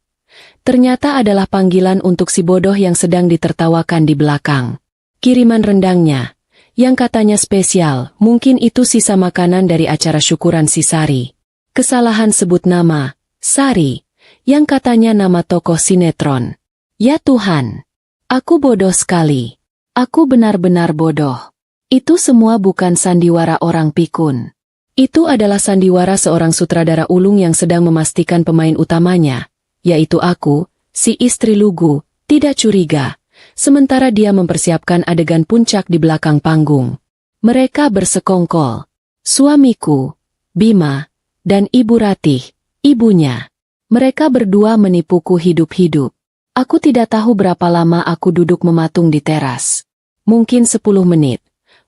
Ternyata adalah panggilan untuk si bodoh yang sedang ditertawakan di belakang. Kiriman rendangnya, yang katanya spesial, mungkin itu sisa makanan dari acara syukuran si Sari. Kesalahan sebut nama, Sari, yang katanya nama tokoh sinetron. Ya Tuhan, aku bodoh sekali. Aku benar-benar bodoh. Itu semua bukan sandiwara orang pikun. Itu adalah sandiwara seorang sutradara ulung yang sedang memastikan pemain utamanya, yaitu aku, si istri lugu, tidak curiga, sementara dia mempersiapkan adegan puncak di belakang panggung. Mereka bersekongkol. Suamiku, Bima, dan Ibu Ratih, ibunya. Mereka berdua menipuku hidup-hidup. Aku tidak tahu berapa lama aku duduk mematung di teras. Mungkin 10 menit.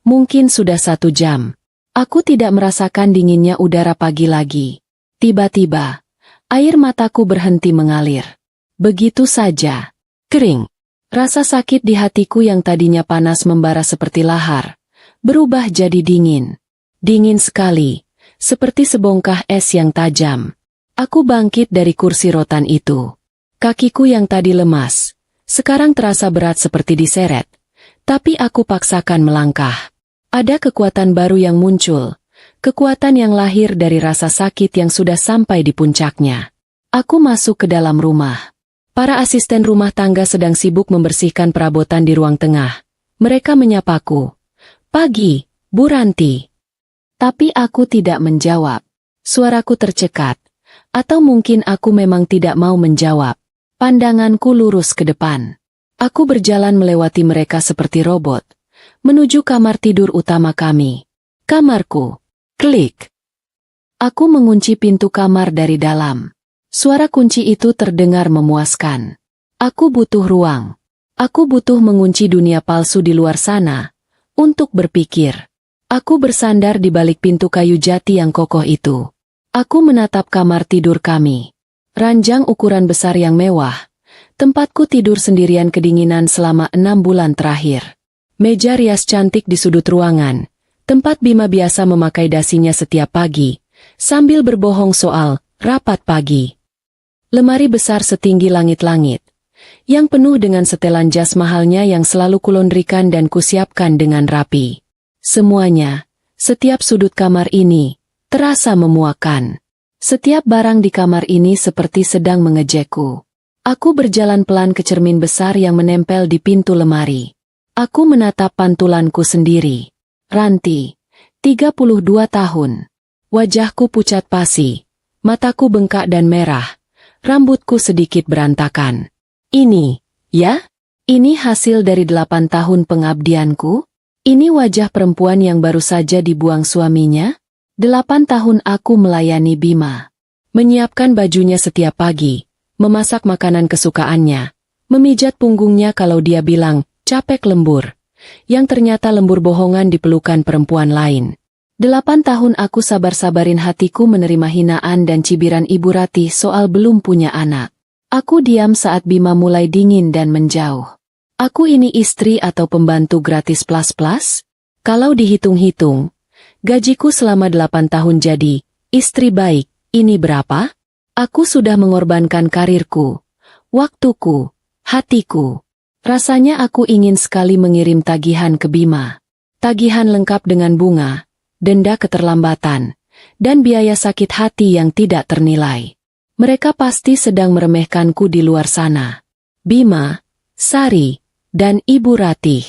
Mungkin sudah 1 jam. Aku tidak merasakan dinginnya udara pagi lagi. Tiba-tiba, air mataku berhenti mengalir. Begitu saja. Kering. Rasa sakit di hatiku yang tadinya panas membara seperti lahar, berubah jadi dingin. Dingin sekali, seperti sebongkah es yang tajam. Aku bangkit dari kursi rotan itu. Kakiku yang tadi lemas, sekarang terasa berat seperti diseret. Tapi aku paksakan melangkah. Ada kekuatan baru yang muncul, kekuatan yang lahir dari rasa sakit yang sudah sampai di puncaknya. Aku masuk ke dalam rumah. Para asisten rumah tangga sedang sibuk membersihkan perabotan di ruang tengah. Mereka menyapaku. Pagi, Bu Ranti. Tapi aku tidak menjawab. Suaraku tercekat. Atau mungkin aku memang tidak mau menjawab. Pandanganku lurus ke depan. Aku berjalan melewati mereka seperti robot, menuju kamar tidur utama kami. Kamarku. Klik. Aku mengunci pintu kamar dari dalam. Suara kunci itu terdengar memuaskan. Aku butuh ruang. Aku butuh mengunci dunia palsu di luar sana, untuk berpikir. Aku bersandar di balik pintu kayu jati yang kokoh itu. Aku menatap kamar tidur kami. Ranjang ukuran besar yang mewah. Tempatku tidur sendirian kedinginan selama 6 bulan terakhir. Meja rias cantik di sudut ruangan, tempat Bima biasa memakai dasinya setiap pagi, sambil berbohong soal rapat pagi. Lemari besar setinggi langit-langit, yang penuh dengan setelan jas mahalnya yang selalu kulondrikan dan kusiapkan dengan rapi. Semuanya, setiap sudut kamar ini, terasa memuakan. Setiap barang di kamar ini seperti sedang mengejekku. Aku berjalan pelan ke cermin besar yang menempel di pintu lemari. Aku menatap pantulanku sendiri. Ranti, 32 tahun. Wajahku pucat pasi, mataku bengkak dan merah, rambutku sedikit berantakan. Ini, ya? Ini hasil dari 8 tahun pengabdianku? Ini wajah perempuan yang baru saja dibuang suaminya? 8 tahun aku melayani Bima. Menyiapkan bajunya setiap pagi, memasak makanan kesukaannya, memijat punggungnya kalau dia bilang, capek lembur. Yang ternyata lembur bohongan di pelukan perempuan lain. 8 tahun aku sabar-sabarin hatiku menerima hinaan dan cibiran Ibu Ratih soal belum punya anak. Aku diam saat Bima mulai dingin dan menjauh. Aku ini istri atau pembantu gratis plus-plus? Kalau dihitung-hitung, gajiku selama 8 tahun jadi istri baik, ini berapa? Aku sudah mengorbankan karirku, waktuku, hatiku. Rasanya aku ingin sekali mengirim tagihan ke Bima. Tagihan lengkap dengan bunga, denda keterlambatan, dan biaya sakit hati yang tidak ternilai. Mereka pasti sedang meremehkanku di luar sana. Bima, Sari, dan Ibu Ratih.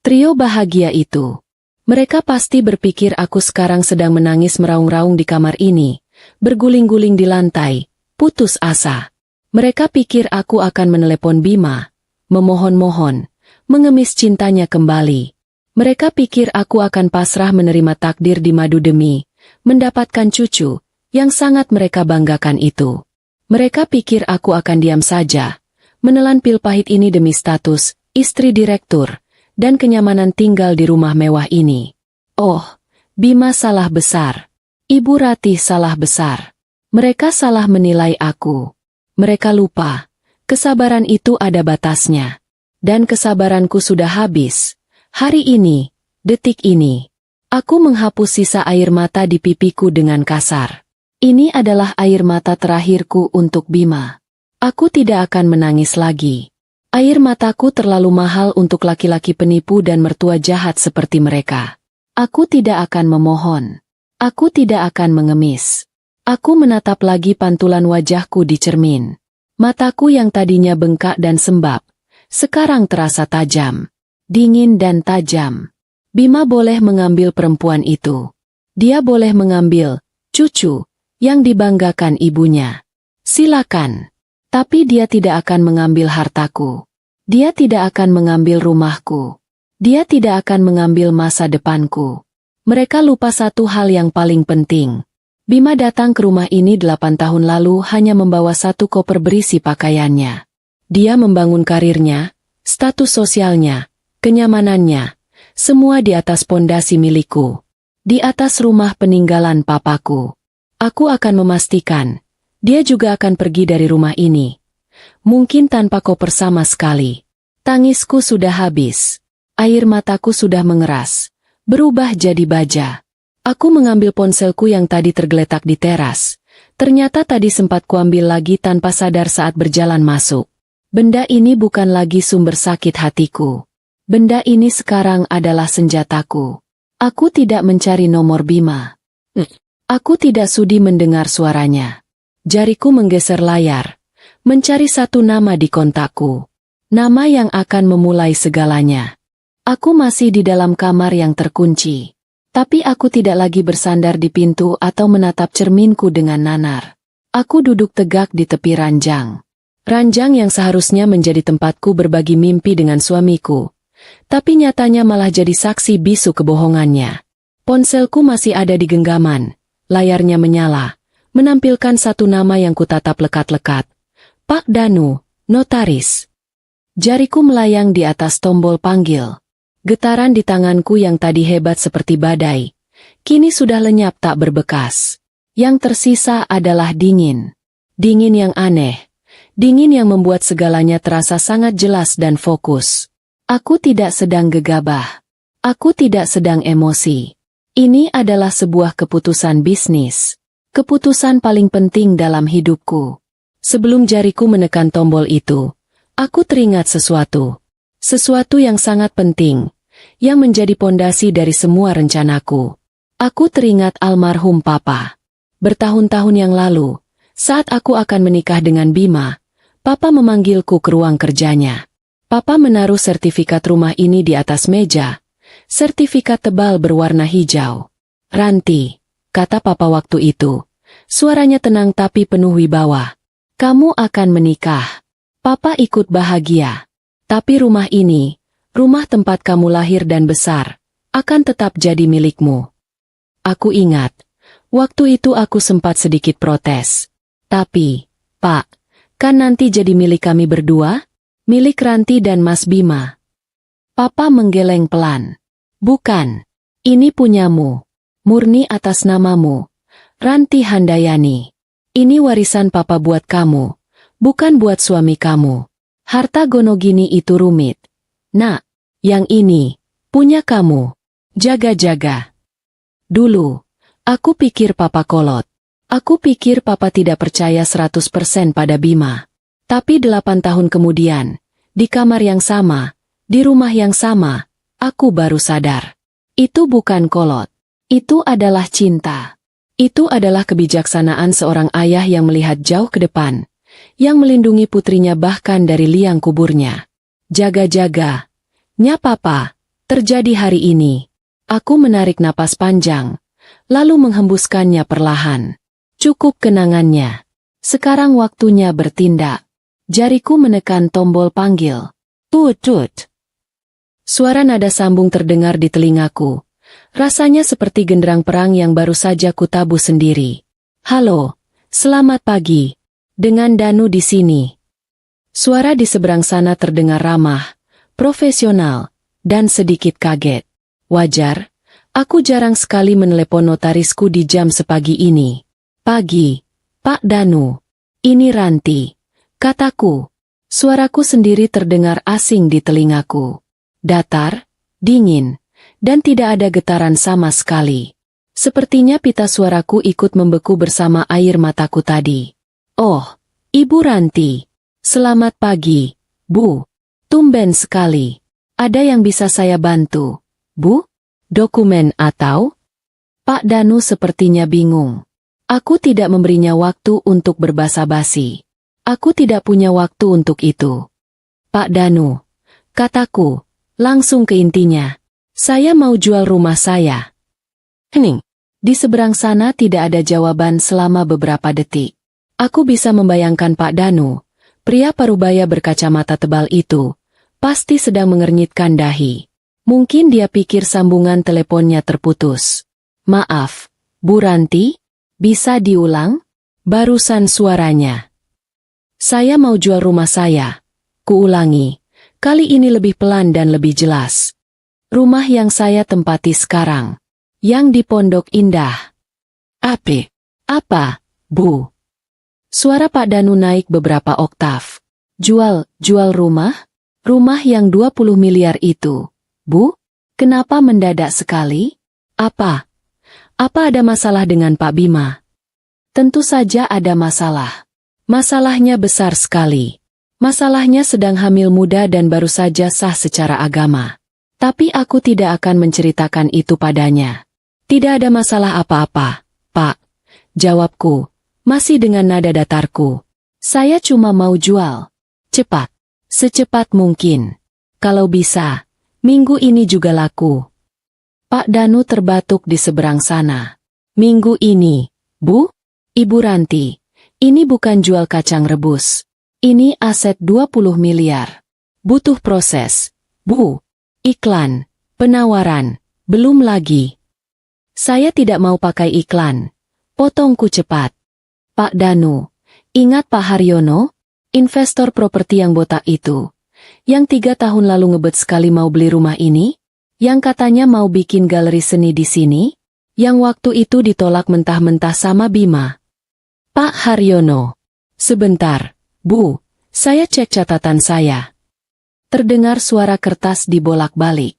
Trio bahagia itu. Mereka pasti berpikir aku sekarang sedang menangis meraung-raung di kamar ini, berguling-guling di lantai, putus asa. Mereka pikir aku akan menelepon Bima, memohon-mohon, mengemis cintanya kembali. Mereka pikir aku akan pasrah menerima takdir di madu demi mendapatkan cucu, yang sangat mereka banggakan itu. Mereka pikir aku akan diam saja, menelan pil pahit ini demi status, istri direktur, dan kenyamanan tinggal di rumah mewah ini. Oh, Bima salah besar. Ibu Ratih salah besar. Mereka salah menilai aku. Mereka lupa, kesabaran itu ada batasnya. Dan kesabaranku sudah habis. Hari ini, detik ini, aku menghapus sisa air mata di pipiku dengan kasar. Ini adalah air mata terakhirku untuk Bima. Aku tidak akan menangis lagi. Air mataku terlalu mahal untuk laki-laki penipu dan mertua jahat seperti mereka. Aku tidak akan memohon. Aku tidak akan mengemis. Aku menatap lagi pantulan wajahku di cermin. Mataku yang tadinya bengkak dan sembab, sekarang terasa tajam. Dingin dan tajam. Bima boleh mengambil perempuan itu. Dia boleh mengambil cucu yang dibanggakan ibunya. Silakan. Tapi dia tidak akan mengambil hartaku. Dia tidak akan mengambil rumahku. Dia tidak akan mengambil masa depanku. Mereka lupa satu hal yang paling penting. Bima datang ke rumah ini 8 tahun lalu hanya membawa 1 koper berisi pakaiannya. Dia membangun karirnya, status sosialnya, kenyamanannya, semua di atas pondasi milikku. Di atas rumah peninggalan papaku. Aku akan memastikan, dia juga akan pergi dari rumah ini. Mungkin tanpa koper sama sekali. Tangisku sudah habis. Air mataku sudah mengeras, berubah jadi baja. Aku mengambil ponselku yang tadi tergeletak di teras. Ternyata tadi sempat kuambil lagi tanpa sadar saat berjalan masuk. Benda ini bukan lagi sumber sakit hatiku. Benda ini sekarang adalah senjataku. Aku tidak mencari nomor Bima. Aku tidak sudi mendengar suaranya. Jariku menggeser layar, mencari satu nama di kontakku. Nama yang akan memulai segalanya. Aku masih di dalam kamar yang terkunci. Tapi aku tidak lagi bersandar di pintu atau menatap cerminku dengan nanar. Aku duduk tegak di tepi ranjang. Ranjang yang seharusnya menjadi tempatku berbagi mimpi dengan suamiku. Tapi nyatanya malah jadi saksi bisu kebohongannya. Ponselku masih ada di genggaman. Layarnya menyala, menampilkan satu nama yang kutatap lekat-lekat. Pak Danu, notaris. Jariku melayang di atas tombol panggil. Getaran di tanganku yang tadi hebat seperti badai, kini sudah lenyap tak berbekas. Yang tersisa adalah dingin. Dingin yang aneh. Dingin yang membuat segalanya terasa sangat jelas dan fokus. Aku tidak sedang gegabah. Aku tidak sedang emosi. Ini adalah sebuah keputusan bisnis. Keputusan paling penting dalam hidupku. Sebelum jariku menekan tombol itu, aku teringat sesuatu. Sesuatu yang sangat penting, yang menjadi pondasi dari semua rencanaku. Aku teringat almarhum Papa. Bertahun-tahun yang lalu, saat aku akan menikah dengan Bima, Papa memanggilku ke ruang kerjanya. Papa menaruh sertifikat rumah ini di atas meja. Sertifikat tebal berwarna hijau. "Ranti," kata Papa waktu itu. Suaranya tenang tapi penuh wibawa. "Kamu akan menikah." Papa ikut bahagia. "Tapi rumah ini, rumah tempat kamu lahir dan besar, akan tetap jadi milikmu." Aku ingat, waktu itu aku sempat sedikit protes. "Tapi, Pak, kan nanti jadi milik kami berdua? Milik Ranti dan Mas Bima." Papa menggeleng pelan. "Bukan. Ini punyamu. Murni atas namamu. Ranti Handayani. Ini warisan Papa buat kamu, bukan buat suami kamu. Harta gonogini itu rumit. Nak, yang ini, punya kamu. Jaga-jaga." Dulu, aku pikir Papa kolot. Aku pikir Papa tidak percaya 100% pada Bima. Tapi 8 tahun kemudian, di kamar yang sama, di rumah yang sama, aku baru sadar. Itu bukan kolot. Itu adalah cinta. Itu adalah kebijaksanaan seorang ayah yang melihat jauh ke depan, yang melindungi putrinya bahkan dari liang kuburnya. Jaga-jaga. Nya Papa, terjadi hari ini. Aku menarik napas panjang, lalu menghembuskannya perlahan. Cukup kenangannya. Sekarang waktunya bertindak. Jariku menekan tombol panggil. Tut-tut. Suara nada sambung terdengar di telingaku. Rasanya seperti genderang perang yang baru saja kutabuh sendiri. "Halo, selamat pagi. Dengan Danu di sini." Suara di seberang sana terdengar ramah, profesional, dan sedikit kaget. Wajar, aku jarang sekali menelepon notarisku di jam sepagi ini. "Pagi, Pak Danu. Ini Ranti," kataku. Suaraku sendiri terdengar asing di telingaku. Datar, dingin, dan tidak ada getaran sama sekali. Sepertinya pita suaraku ikut membeku bersama air mataku tadi. "Oh, Ibu Ranti. Selamat pagi, Bu. Tumben sekali. Ada yang bisa saya bantu, Bu? Dokumen atau?" Pak Danu sepertinya bingung. Aku tidak memberinya waktu untuk berbasa-basi. Aku tidak punya waktu untuk itu. "Pak Danu," kataku, langsung ke intinya. "Saya mau jual rumah saya." Hening. Di seberang sana tidak ada jawaban selama beberapa detik. Aku bisa membayangkan Pak Danu, pria parubaya berkacamata tebal itu, pasti sedang mengernyitkan dahi. Mungkin dia pikir sambungan teleponnya terputus. "Maaf, Bu Ranti, bisa diulang?" Barusan suaranya. "Saya mau jual rumah saya." Kuulangi, kali ini lebih pelan dan lebih jelas. "Rumah yang saya tempati sekarang. Yang di Pondok Indah." Apa, Bu?" Suara Pak Danu naik beberapa oktav. Jual rumah? Rumah yang 20 miliar itu. Bu, kenapa mendadak sekali? Apa ada masalah dengan Pak Bima?" Tentu saja ada masalah. Masalahnya besar sekali. Masalahnya sedang hamil muda dan baru saja sah secara agama. Tapi aku tidak akan menceritakan itu padanya. "Tidak ada masalah apa-apa, Pak," jawabku, masih dengan nada datarku. "Saya cuma mau jual. Cepat. Secepat mungkin. Kalau bisa, minggu ini juga laku." Pak Danu terbatuk di seberang sana. "Minggu ini, Bu? Ibu Ranti, ini bukan jual kacang rebus. Ini aset 20 miliar. Butuh proses, Bu. Iklan, penawaran, belum lagi." "Saya tidak mau pakai iklan." Potongku cepat. "Pak Danu, ingat Pak Haryono? Investor properti yang botak itu. Yang 3 tahun lalu ngebet sekali mau beli rumah ini? Yang katanya mau bikin galeri seni di sini? Yang waktu itu ditolak mentah-mentah sama Bima." "Pak Haryono." "Sebentar, Bu. Saya cek catatan saya." Terdengar suara kertas dibolak-balik.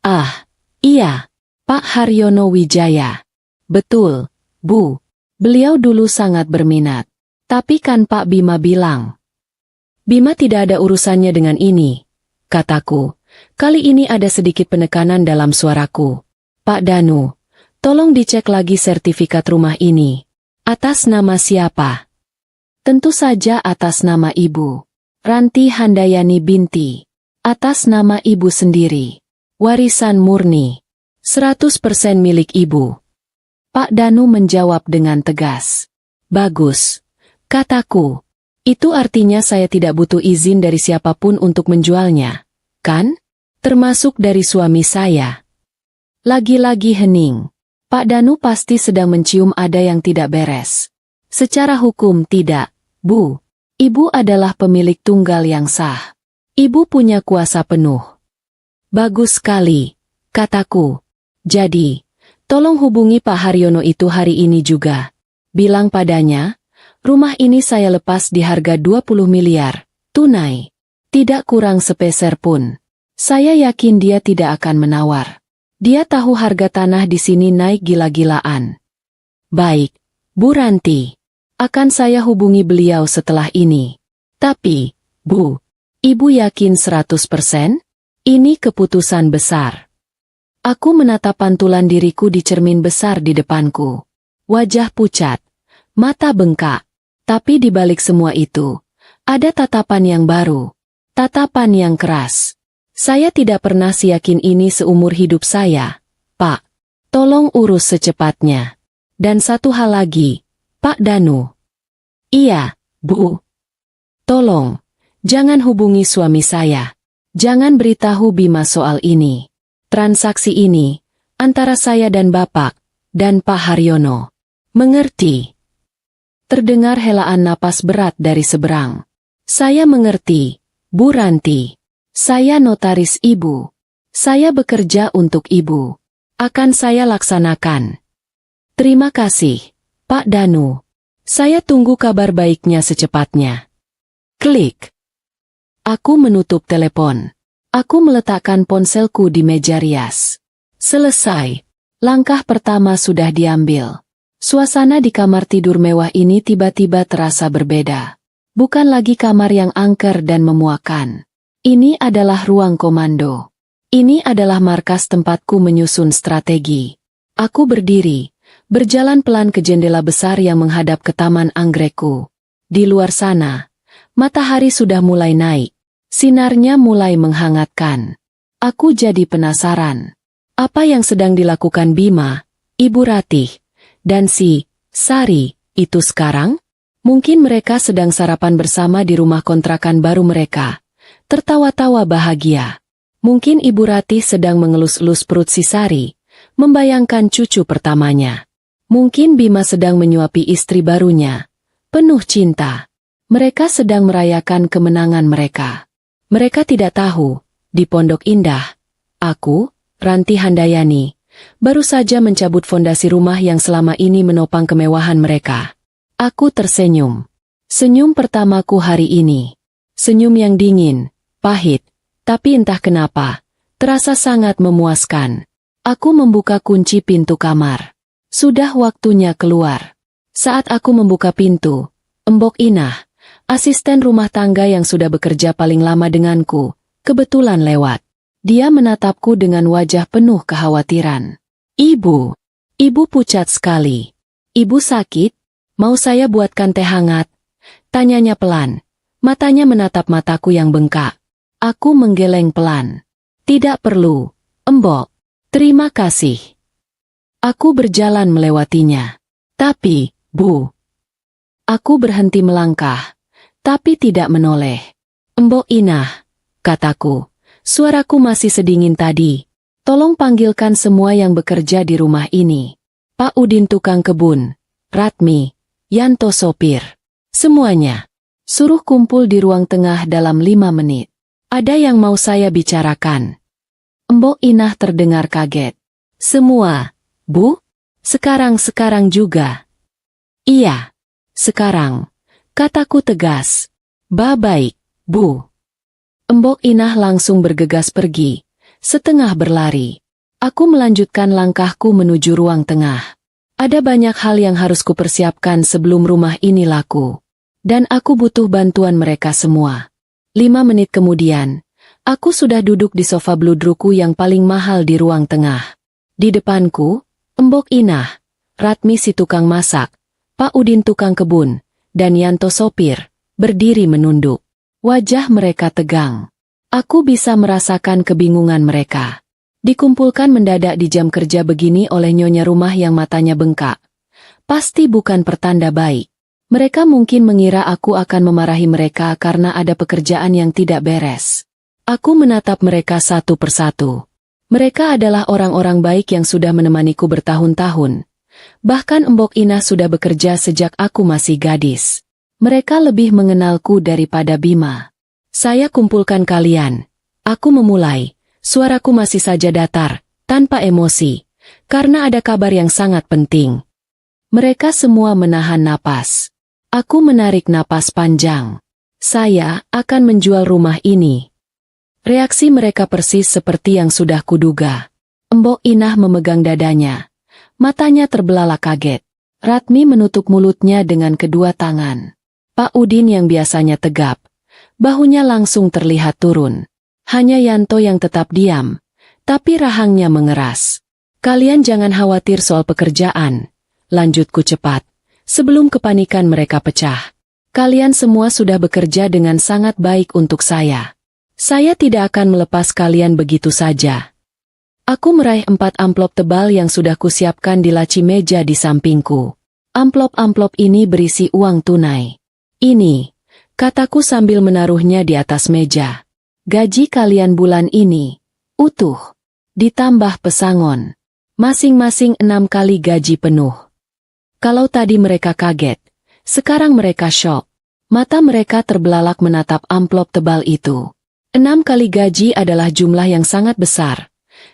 Ah, iya, Pak Haryono Wijaya. Betul, Bu. Beliau dulu sangat berminat. Tapi kan Pak Bima bilang. Bima tidak ada urusannya dengan ini, kataku. Kali ini ada sedikit penekanan dalam suaraku. Pak Danu, tolong dicek lagi sertifikat rumah ini. Atas nama siapa? Tentu saja atas nama Ibu. Ranti Handayani binti. Atas nama Ibu sendiri. Warisan murni. 100% milik Ibu. Pak Danu menjawab dengan tegas. Bagus, kataku. Itu artinya saya tidak butuh izin dari siapapun untuk menjualnya, kan? Termasuk dari suami saya. Lagi-lagi hening. Pak Danu pasti sedang mencium ada yang tidak beres. Secara hukum tidak, Bu. Ibu adalah pemilik tunggal yang sah. Ibu punya kuasa penuh. Bagus sekali, kataku. Jadi, tolong hubungi Pak Haryono itu hari ini juga. Bilang padanya, rumah ini saya lepas di harga 20 miliar, tunai. Tidak kurang sepeser pun. Saya yakin dia tidak akan menawar. Dia tahu harga tanah di sini naik gila-gilaan. Baik, Bu Ranti. Akan saya hubungi beliau setelah ini. Tapi, Bu, Ibu yakin 100%? Ini keputusan besar. Aku menatap pantulan diriku di cermin besar di depanku. Wajah pucat, mata bengkak. Tapi di balik semua itu, ada tatapan yang baru. Tatapan yang keras. Saya tidak pernah seyakin ini seumur hidup saya. Pak, tolong urus secepatnya. Dan satu hal lagi, Pak Danu. Iya, Bu. Tolong, jangan hubungi suami saya. Jangan beritahu Bima soal ini. Transaksi ini, antara saya dan Bapak, dan Pak Haryono. Mengerti? Terdengar helaan napas berat dari seberang. Saya mengerti, Bu Ranti. Saya notaris Ibu. Saya bekerja untuk Ibu. Akan saya laksanakan. Terima kasih, Pak Danu. Saya tunggu kabar baiknya secepatnya. Klik. Aku menutup telepon. Aku meletakkan ponselku di meja rias. Selesai. Langkah pertama sudah diambil. Suasana di kamar tidur mewah ini tiba-tiba terasa berbeda. Bukan lagi kamar yang angker dan memuakan. Ini adalah ruang komando. Ini adalah markas tempatku menyusun strategi. Aku berdiri, berjalan pelan ke jendela besar yang menghadap ke taman anggrekku. Di luar sana, matahari sudah mulai naik. Sinarnya mulai menghangatkan. Aku jadi penasaran. Apa yang sedang dilakukan Bima, Ibu Ratih, dan si Sari itu sekarang? Mungkin mereka sedang sarapan bersama di rumah kontrakan baru mereka. Tertawa-tawa bahagia. Mungkin Ibu Ratih sedang mengelus-elus perut si Sari, membayangkan cucu pertamanya. Mungkin Bima sedang menyuapi istri barunya. Penuh cinta. Mereka sedang merayakan kemenangan mereka. Mereka tidak tahu, di Pondok Indah, aku, Ranti Handayani, baru saja mencabut fondasi rumah yang selama ini menopang kemewahan mereka. Aku tersenyum. Senyum pertamaku hari ini. Senyum yang dingin, pahit, tapi entah kenapa, terasa sangat memuaskan. Aku membuka kunci pintu kamar. Sudah waktunya keluar. Saat aku membuka pintu, Embok Inah, asisten rumah tangga yang sudah bekerja paling lama denganku, kebetulan lewat. Dia menatapku dengan wajah penuh kekhawatiran. Ibu pucat sekali. Ibu sakit? Mau saya buatkan teh hangat? Tanyanya pelan. Matanya menatap mataku yang bengkak. Aku menggeleng pelan. Tidak perlu, Embok. Terima kasih. Aku berjalan melewatinya. Tapi, Bu. Aku berhenti melangkah, tapi tidak menoleh. Embok Inah, kataku. Suaraku masih sedingin tadi. Tolong panggilkan semua yang bekerja di rumah ini. Pak Udin tukang kebun, Ratmi, Yanto sopir. Semuanya. Suruh kumpul di ruang tengah dalam 5 menit. Ada yang mau saya bicarakan. Embok Inah terdengar kaget. Semua, Bu? Sekarang juga? Iya, sekarang. Kataku tegas. Baik, Bu. Embok Inah langsung bergegas pergi, setengah berlari. Aku melanjutkan langkahku menuju ruang tengah. Ada banyak hal yang harus kupersiapkan sebelum rumah ini laku. Dan aku butuh bantuan mereka semua. 5 menit kemudian, aku sudah duduk di sofa bludruku yang paling mahal di ruang tengah. Di depanku, Embok Inah, Ratmi si tukang masak, Pak Udin tukang kebun, dan Yanto sopir, berdiri menunduk. Wajah mereka tegang. Aku bisa merasakan kebingungan mereka. Dikumpulkan mendadak di jam kerja begini oleh nyonya rumah yang matanya bengkak. Pasti bukan pertanda baik. Mereka mungkin mengira aku akan memarahi mereka karena ada pekerjaan yang tidak beres. Aku menatap mereka satu persatu. Mereka adalah orang-orang baik yang sudah menemaniku bertahun-tahun. Bahkan Embok Inah sudah bekerja sejak aku masih gadis. Mereka lebih mengenalku daripada Bima. Saya kumpulkan kalian. Aku memulai. Suaraku masih saja datar, tanpa emosi, karena ada kabar yang sangat penting. Mereka semua menahan napas. Aku menarik napas panjang. Saya akan menjual rumah ini. Reaksi mereka persis seperti yang sudah kuduga. Embok Inah memegang dadanya. Matanya terbelalak kaget. Ratmi menutup mulutnya dengan kedua tangan. Pak Udin yang biasanya tegap, bahunya langsung terlihat turun. Hanya Yanto yang tetap diam, tapi rahangnya mengeras. Kalian jangan khawatir soal pekerjaan, lanjutku cepat, sebelum kepanikan mereka pecah. Kalian semua sudah bekerja dengan sangat baik untuk saya. Saya tidak akan melepas kalian begitu saja. Aku meraih 4 amplop tebal yang sudah kusiapkan di laci meja di sampingku. Amplop-amplop ini berisi uang tunai. Ini, kataku sambil menaruhnya di atas meja. Gaji kalian bulan ini, utuh, ditambah pesangon. Masing-masing 6 kali gaji penuh. Kalau tadi mereka kaget, sekarang mereka syok. Mata mereka terbelalak menatap amplop tebal itu. 6 kali gaji adalah jumlah yang sangat besar.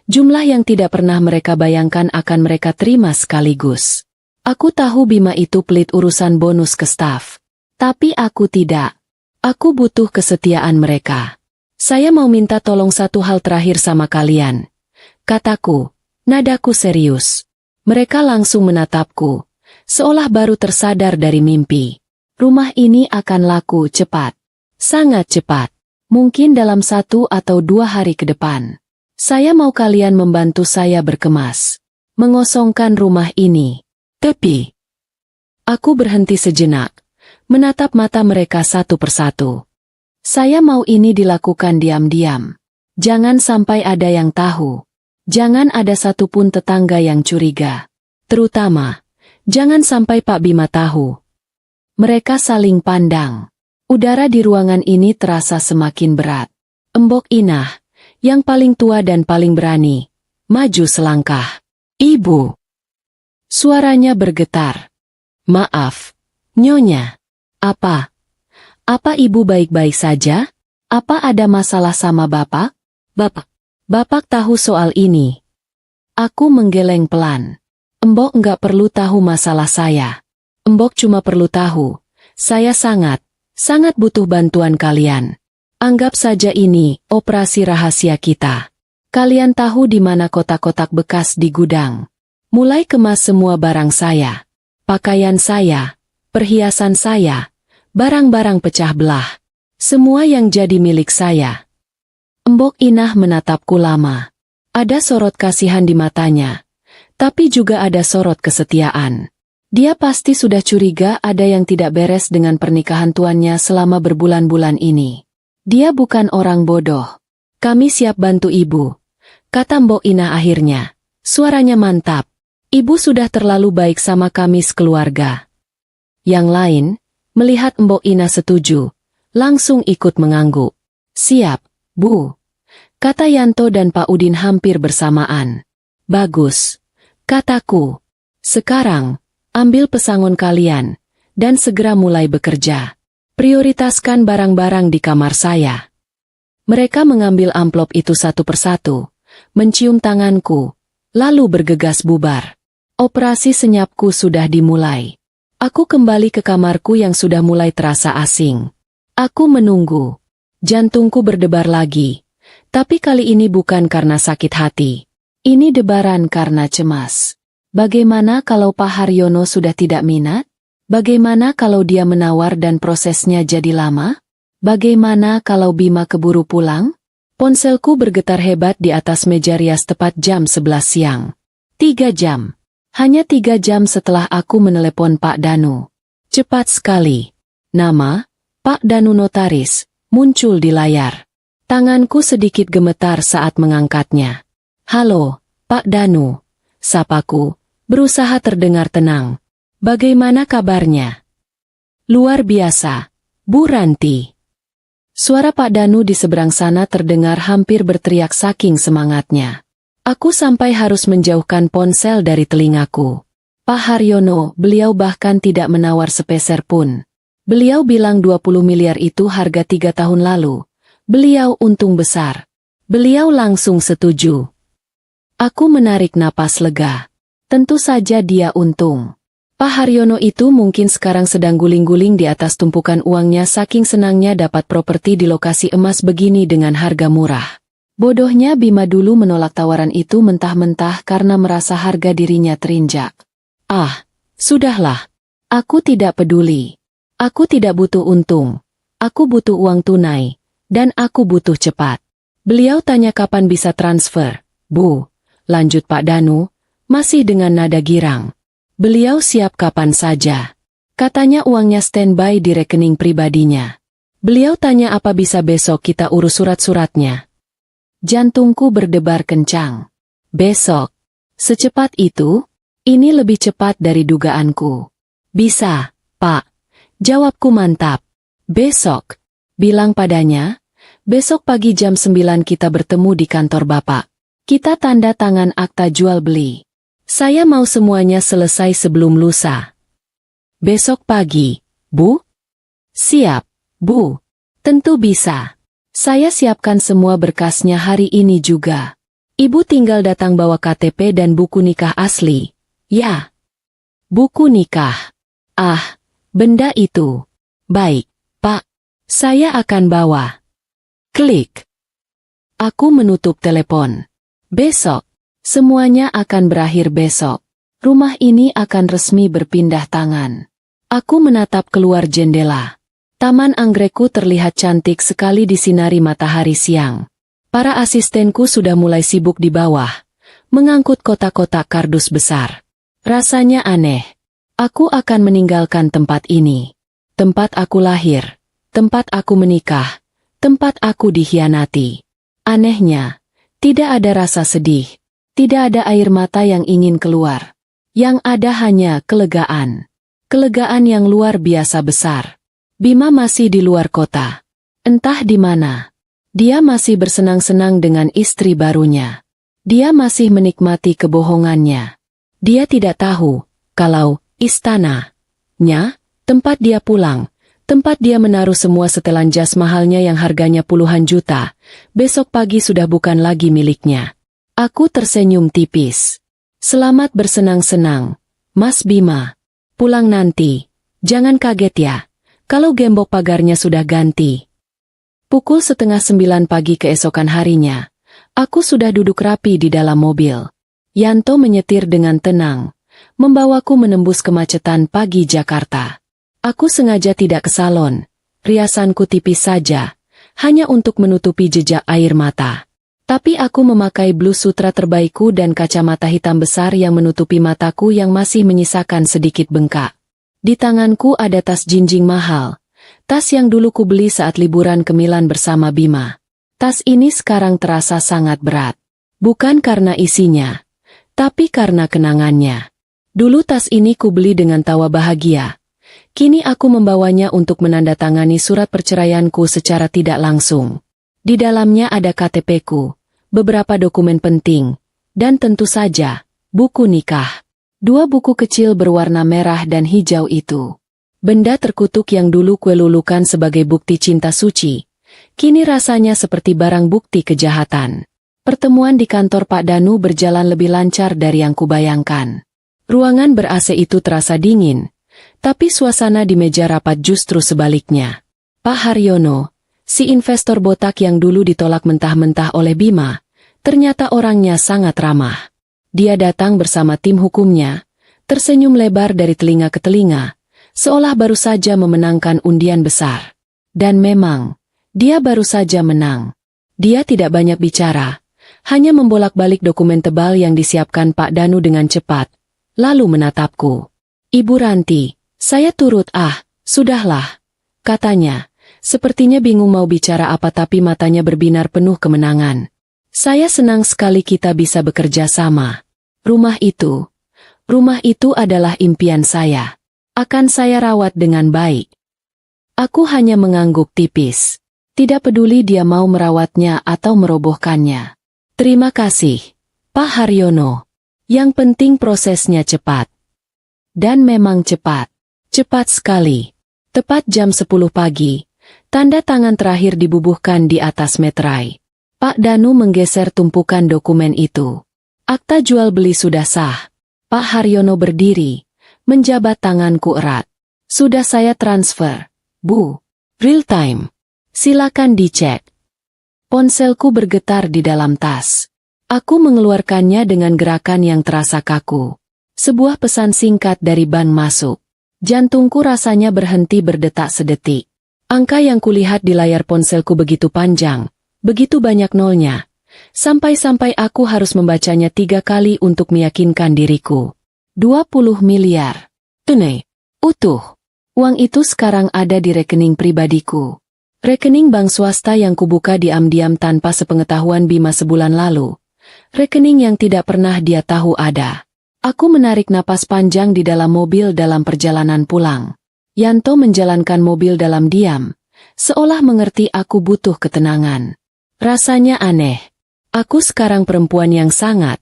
Jumlah yang tidak pernah mereka bayangkan akan mereka terima sekaligus. Aku tahu Bima itu pelit urusan bonus ke staf. Tapi aku tidak. Aku butuh kesetiaan mereka. Saya mau minta tolong satu hal terakhir sama kalian. Kataku, nadaku serius. Mereka langsung menatapku, seolah baru tersadar dari mimpi. Rumah ini akan laku cepat. Sangat cepat. Mungkin dalam 1 atau 2 hari ke depan. Saya mau kalian membantu saya berkemas. Mengosongkan rumah ini. Tapi, aku berhenti sejenak, menatap mata mereka satu persatu. Saya mau ini dilakukan diam-diam. Jangan sampai ada yang tahu. Jangan ada satupun tetangga yang curiga. Terutama, jangan sampai Pak Bima tahu. Mereka saling pandang. Udara di ruangan ini terasa semakin berat. Embok Inah, yang paling tua dan paling berani, maju selangkah. Ibu. Suaranya bergetar. Maaf, Nyonya. Apa ibu baik-baik saja? Apa ada masalah sama bapak? Bapak tahu soal ini. Aku menggeleng pelan. Embok enggak perlu tahu masalah saya. Embok cuma perlu tahu, saya sangat butuh bantuan kalian. Anggap saja ini operasi rahasia kita. Kalian tahu di mana kotak-kotak bekas di gudang. Mulai kemas semua barang saya. Pakaian saya, perhiasan saya, barang-barang pecah belah. Semua yang jadi milik saya. Embok Inah menatapku lama. Ada sorot kasihan di matanya. Tapi juga ada sorot kesetiaan. Dia pasti sudah curiga ada yang tidak beres dengan pernikahan tuannya selama berbulan-bulan ini. Dia bukan orang bodoh. Kami siap bantu ibu, kata Mbok Inah akhirnya. Suaranya mantap. Ibu sudah terlalu baik sama kami sekeluarga. Yang lain, melihat Mbok Inah setuju, langsung ikut mengangguk. Siap, Bu, kata Yanto dan Pak Udin hampir bersamaan. Bagus, kataku. Sekarang, ambil pesangon kalian, dan segera mulai bekerja. Prioritaskan barang-barang di kamar saya. Mereka mengambil amplop itu satu persatu, mencium tanganku, lalu bergegas bubar. Operasi senyapku sudah dimulai. Aku kembali ke kamarku yang sudah mulai terasa asing. Aku menunggu. Jantungku berdebar lagi. Tapi kali ini bukan karena sakit hati. Ini debaran karena cemas. Bagaimana kalau Pak Haryono sudah tidak minat? Bagaimana kalau dia menawar dan prosesnya jadi lama? Bagaimana kalau Bima keburu pulang? Ponselku bergetar hebat di atas meja rias tepat jam 11 siang. 3 jam. Hanya 3 jam setelah aku menelepon Pak Danu. Cepat sekali. Nama, Pak Danu Notaris, muncul di layar. Tanganku sedikit gemetar saat mengangkatnya. Halo, Pak Danu. Sapaku, berusaha terdengar tenang. Bagaimana kabarnya? Luar biasa, Bu Ranti. Suara Pak Danu di seberang sana terdengar hampir berteriak saking semangatnya. Aku sampai harus menjauhkan ponsel dari telingaku. Pak Haryono, beliau bahkan tidak menawar sepeser pun. Beliau bilang 20 miliar itu harga 3 tahun lalu. Beliau untung besar. Beliau langsung setuju. Aku menarik napas lega. Tentu saja dia untung. Pak Haryono itu mungkin sekarang sedang guling-guling di atas tumpukan uangnya saking senangnya dapat properti di lokasi emas begini dengan harga murah. Bodohnya Bima dulu menolak tawaran itu mentah-mentah karena merasa harga dirinya terinjak. Ah, sudahlah. Aku tidak peduli. Aku tidak butuh untung. Aku butuh uang tunai. Dan aku butuh cepat. Beliau tanya kapan bisa transfer. Bu, lanjut Pak Danu, masih dengan nada girang. Beliau siap kapan saja. Katanya uangnya standby di rekening pribadinya. Beliau tanya apa bisa besok kita urus surat-suratnya. Jantungku berdebar kencang. Besok? Secepat itu? Ini lebih cepat dari dugaanku. Bisa, Pak. Jawabku mantap. Besok. Bilang padanya, besok pagi jam 9 kita bertemu di kantor Bapak. Kita tanda tangan akta jual beli. Saya mau semuanya selesai sebelum lusa. Besok pagi, Bu? Siap, Bu. Tentu bisa. Saya siapkan semua berkasnya hari ini juga. Ibu tinggal datang bawa KTP dan buku nikah asli. Ya. Buku nikah. Ah, benda itu. Baik, Pak. Saya akan bawa. Klik. Aku menutup telepon. Besok. Semuanya akan berakhir besok. Rumah ini akan resmi berpindah tangan. Aku menatap keluar jendela. Taman anggrekku terlihat cantik sekali disinari matahari siang. Para asistenku sudah mulai sibuk di bawah, mengangkut kotak-kotak kardus besar. Rasanya aneh. Aku akan meninggalkan tempat ini. Tempat aku lahir. Tempat aku menikah. Tempat aku dikhianati. Anehnya, tidak ada rasa sedih. Tidak ada air mata yang ingin keluar. Yang ada hanya kelegaan. Kelegaan yang luar biasa besar. Bima masih di luar kota. Entah di mana. Dia masih bersenang-senang dengan istri barunya. Dia masih menikmati kebohongannya. Dia tidak tahu kalau istananya, tempat dia pulang, tempat dia menaruh semua setelan jas mahalnya yang harganya puluhan juta, besok pagi sudah bukan lagi miliknya. Aku tersenyum tipis. Selamat bersenang-senang, Mas Bima. Pulang nanti. Jangan kaget ya, kalau gembok pagarnya sudah ganti. Pukul 8:30 pagi keesokan harinya, aku sudah duduk rapi di dalam mobil. Yanto menyetir dengan tenang, membawaku menembus kemacetan pagi Jakarta. Aku sengaja tidak ke salon, riasanku tipis saja, hanya untuk menutupi jejak air mata. Tapi aku memakai blus sutra terbaikku dan kacamata hitam besar yang menutupi mataku yang masih menyisakan sedikit bengkak. Di tanganku ada tas jinjing mahal. Tas yang dulu kubeli saat liburan ke Milan bersama Bima. Tas ini sekarang terasa sangat berat. Bukan karena isinya, tapi karena kenangannya. Dulu tas ini kubeli dengan tawa bahagia. Kini aku membawanya untuk menandatangani surat perceraianku secara tidak langsung. Di dalamnya ada KTP-ku. Beberapa dokumen penting, dan tentu saja, buku nikah. 2 buku kecil berwarna merah dan hijau itu. Benda terkutuk yang dulu kuelulukan sebagai bukti cinta suci, kini rasanya seperti barang bukti kejahatan. Pertemuan di kantor Pak Danu berjalan lebih lancar dari yang kubayangkan. Ruangan ber-AC itu terasa dingin, tapi suasana di meja rapat justru sebaliknya. Pak Haryono, Si investor botak yang dulu ditolak mentah-mentah oleh Bima, ternyata orangnya sangat ramah. Dia datang bersama tim hukumnya, tersenyum lebar dari telinga ke telinga, seolah baru saja memenangkan undian besar. Dan memang, dia baru saja menang. Dia tidak banyak bicara, hanya membolak-balik dokumen tebal yang disiapkan Pak Danu dengan cepat, lalu menatapku. "Ibu Ranti, saya turut." Sudahlah," katanya. Sepertinya bingung mau bicara apa tapi matanya berbinar penuh kemenangan. "Saya senang sekali kita bisa bekerja sama. Rumah itu adalah impian saya. Akan saya rawat dengan baik." Aku hanya mengangguk tipis. Tidak peduli dia mau merawatnya atau merobohkannya. "Terima kasih, Pak Haryono. Yang penting prosesnya cepat." Dan memang cepat. Cepat sekali. Tepat jam 10 pagi. Tanda tangan terakhir dibubuhkan di atas meterai. Pak Danu menggeser tumpukan dokumen itu. Akta jual beli sudah sah. Pak Haryono berdiri, menjabat tanganku erat. "Sudah saya transfer, Bu. Real time. Silakan dicek." Ponselku bergetar di dalam tas. Aku mengeluarkannya dengan gerakan yang terasa kaku. Sebuah pesan singkat dari bank masuk. Jantungku rasanya berhenti berdetak sedetik. Angka yang kulihat di layar ponselku begitu panjang, begitu banyak nolnya. Sampai-sampai aku harus membacanya 3 kali untuk meyakinkan diriku. 20 miliar. Tunai. Utuh. Uang itu sekarang ada di rekening pribadiku. Rekening bank swasta yang kubuka diam-diam tanpa sepengetahuan Bima sebulan lalu. Rekening yang tidak pernah dia tahu ada. Aku menarik napas panjang di dalam mobil dalam perjalanan pulang. Yanto menjalankan mobil dalam diam, seolah mengerti aku butuh ketenangan. Rasanya aneh. Aku sekarang perempuan yang sangat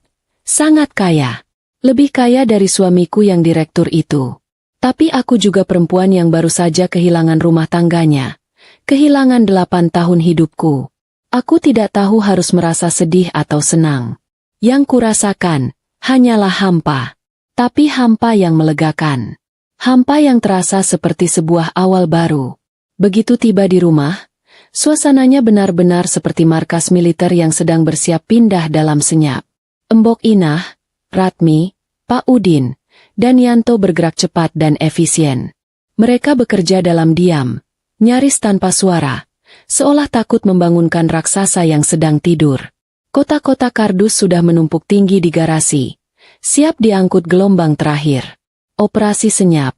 kaya. Lebih kaya dari suamiku yang direktur itu. Tapi aku juga perempuan yang baru saja kehilangan rumah tangganya. Kehilangan 8 tahun hidupku. Aku tidak tahu harus merasa sedih atau senang. Yang kurasakan hanyalah hampa. Tapi hampa yang melegakan. Hampa yang terasa seperti sebuah awal baru. Begitu tiba di rumah, suasananya benar-benar seperti markas militer yang sedang bersiap pindah dalam senyap. Embok Inah, Ratmi, Pak Udin, dan Yanto bergerak cepat dan efisien. Mereka bekerja dalam diam, nyaris tanpa suara, seolah takut membangunkan raksasa yang sedang tidur. Kotak-kotak kardus sudah menumpuk tinggi di garasi, siap diangkut gelombang terakhir. Operasi senyap.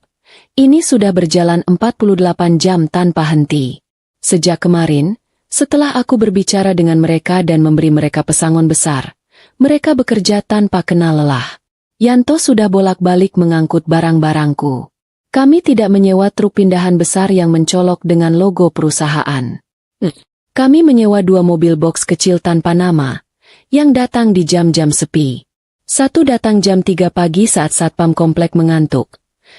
Ini sudah berjalan 48 jam tanpa henti. Sejak kemarin, setelah aku berbicara dengan mereka dan memberi mereka pesangon besar, mereka bekerja tanpa kenal lelah. Yanto sudah bolak-balik mengangkut barang-barangku. Kami tidak menyewa truk pindahan besar yang mencolok dengan logo perusahaan. Kami menyewa 2 mobil box kecil tanpa nama, yang datang di jam-jam sepi. Satu datang jam 3 pagi saat satpam komplek mengantuk.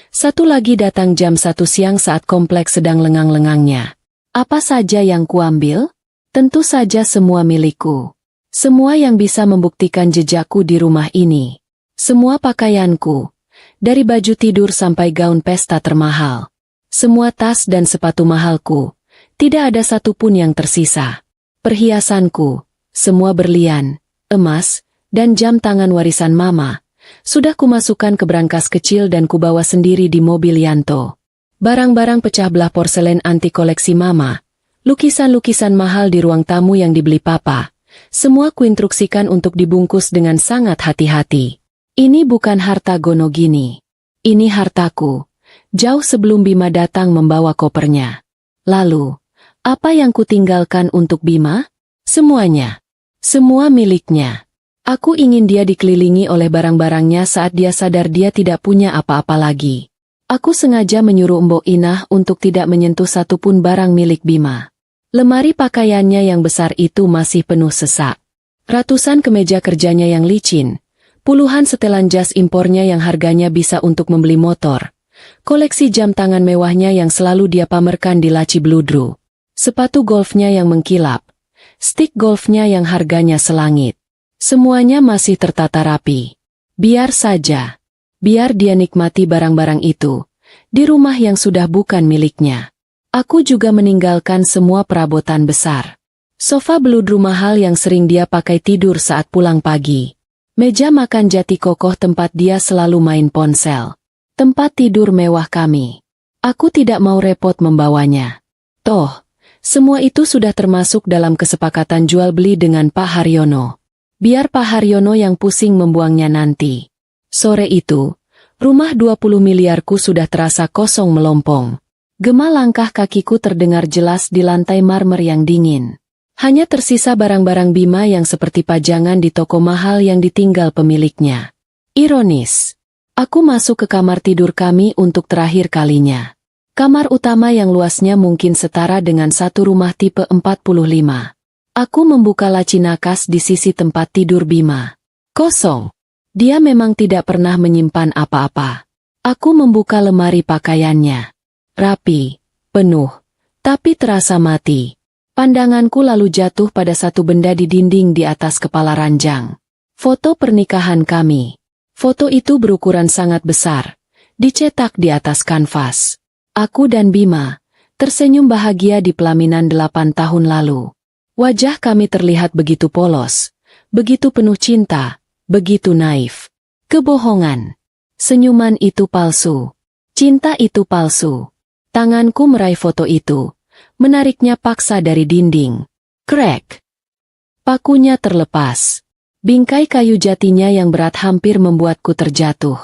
Satu lagi datang jam 1 siang saat komplek sedang lengang-lengangnya. Apa saja yang kuambil? Tentu saja semua milikku. Semua yang bisa membuktikan jejakku di rumah ini. Semua pakaianku. Dari baju tidur sampai gaun pesta termahal. Semua tas dan sepatu mahalku. Tidak ada satupun yang tersisa. Perhiasanku. Semua berlian, emas, dan jam tangan warisan mama, sudah kumasukkan ke brankas kecil dan kubawa sendiri di mobil Yanto. Barang-barang pecah belah porselen anti koleksi mama, lukisan-lukisan mahal di ruang tamu yang dibeli papa, semua kuinstruksikan untuk dibungkus dengan sangat hati-hati. Ini bukan harta Gonogini. Ini hartaku, jauh sebelum Bima datang membawa kopernya. Lalu, apa yang kutinggalkan untuk Bima? Semuanya. Semua miliknya. Aku ingin dia dikelilingi oleh barang-barangnya saat dia sadar dia tidak punya apa-apa lagi. Aku sengaja menyuruh Mbok Inah untuk tidak menyentuh satupun barang milik Bima. Lemari pakaiannya yang besar itu masih penuh sesak. Ratusan kemeja kerjanya yang licin. Puluhan setelan jas impornya yang harganya bisa untuk membeli motor. Koleksi jam tangan mewahnya yang selalu dia pamerkan di laci bludru. Sepatu golfnya yang mengkilap. Stick golfnya yang harganya selangit. Semuanya masih tertata rapi. Biar saja. Biar dia nikmati barang-barang itu. Di rumah yang sudah bukan miliknya. Aku juga meninggalkan semua perabotan besar. Sofa beludru mahal yang sering dia pakai tidur saat pulang pagi. Meja makan jati kokoh tempat dia selalu main ponsel. Tempat tidur mewah kami. Aku tidak mau repot membawanya. Toh, semua itu sudah termasuk dalam kesepakatan jual beli dengan Pak Haryono. Biar Pak Haryono yang pusing membuangnya nanti. Sore itu, rumah 20 miliarku sudah terasa kosong melompong. Gema langkah kakiku terdengar jelas di lantai marmer yang dingin. Hanya tersisa barang-barang Bima yang seperti pajangan di toko mahal yang ditinggal pemiliknya. Ironis. Aku masuk ke kamar tidur kami untuk terakhir kalinya. Kamar utama yang luasnya mungkin setara dengan satu rumah tipe 45. Aku membuka laci nakas di sisi tempat tidur Bima. Kosong. Dia memang tidak pernah menyimpan apa-apa. Aku membuka lemari pakaiannya. Rapi, penuh, tapi terasa mati. Pandanganku lalu jatuh pada satu benda di dinding di atas kepala ranjang. Foto pernikahan kami. Foto itu berukuran sangat besar, dicetak di atas kanvas. Aku dan Bima, tersenyum bahagia di pelaminan 8 tahun lalu. Wajah kami terlihat begitu polos, begitu penuh cinta, begitu naif. Kebohongan. Senyuman itu palsu. Cinta itu palsu. Tanganku meraih foto itu, menariknya paksa dari dinding. Krek. Pakunya terlepas. Bingkai kayu jatinya yang berat hampir membuatku terjatuh.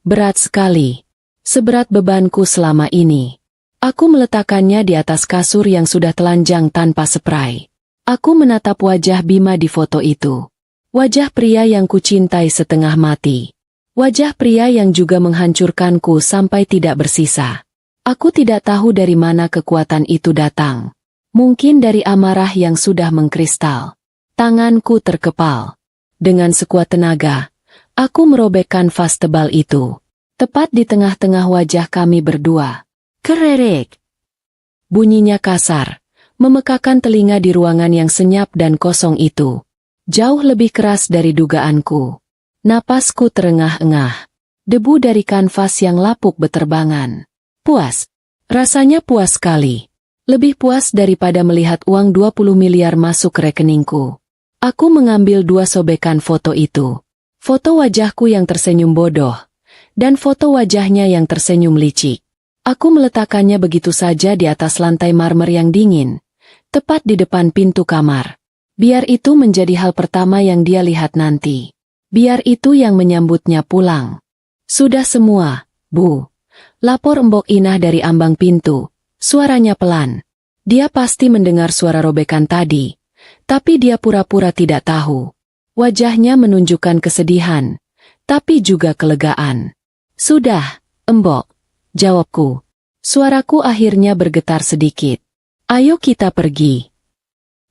Berat sekali. Seberat bebanku selama ini. Aku meletakkannya di atas kasur yang sudah telanjang tanpa spray. Aku menatap wajah Bima di foto itu. Wajah pria yang kucintai setengah mati. Wajah pria yang juga menghancurkanku sampai tidak bersisa. Aku tidak tahu dari mana kekuatan itu datang. Mungkin dari amarah yang sudah mengkristal. Tanganku terkepal. Dengan sekuat tenaga, aku merobek kanvas tebal itu. Tepat di tengah-tengah wajah kami berdua. Kererek. Bunyinya kasar, memekakan telinga di ruangan yang senyap dan kosong itu. Jauh lebih keras dari dugaanku. Napasku terengah-engah. Debu dari kanvas yang lapuk beterbangan. Puas. Rasanya puas sekali. Lebih puas daripada melihat uang 20 miliar masuk ke rekeningku. Aku mengambil 2 sobekan foto itu. Foto wajahku yang tersenyum bodoh. Dan foto wajahnya yang tersenyum licik. Aku meletakkannya begitu saja di atas lantai marmer yang dingin. Tepat di depan pintu kamar. Biar itu menjadi hal pertama yang dia lihat nanti. Biar itu yang menyambutnya pulang. Sudah semua, Bu. Lapor Mbok Inah dari ambang pintu. Suaranya pelan. Dia pasti mendengar suara robekan tadi. Tapi dia pura-pura tidak tahu. Wajahnya menunjukkan kesedihan. Tapi juga kelegaan. Sudah, Mbok. Jawabku. Suaraku akhirnya bergetar sedikit. Ayo kita pergi.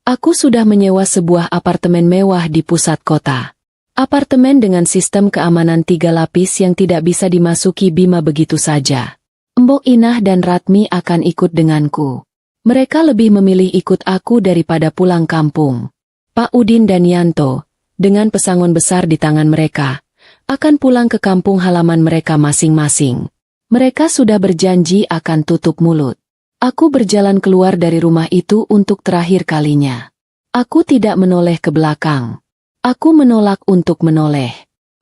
Aku sudah menyewa sebuah apartemen mewah di pusat kota. Apartemen dengan sistem keamanan 3 lapis yang tidak bisa dimasuki Bima begitu saja. Mbok Inah dan Ratmi akan ikut denganku. Mereka lebih memilih ikut aku daripada pulang kampung. Pak Udin dan Yanto, dengan pesangon besar di tangan mereka, akan pulang ke kampung halaman mereka masing-masing. Mereka sudah berjanji akan tutup mulut. Aku berjalan keluar dari rumah itu untuk terakhir kalinya. Aku tidak menoleh ke belakang. Aku menolak untuk menoleh.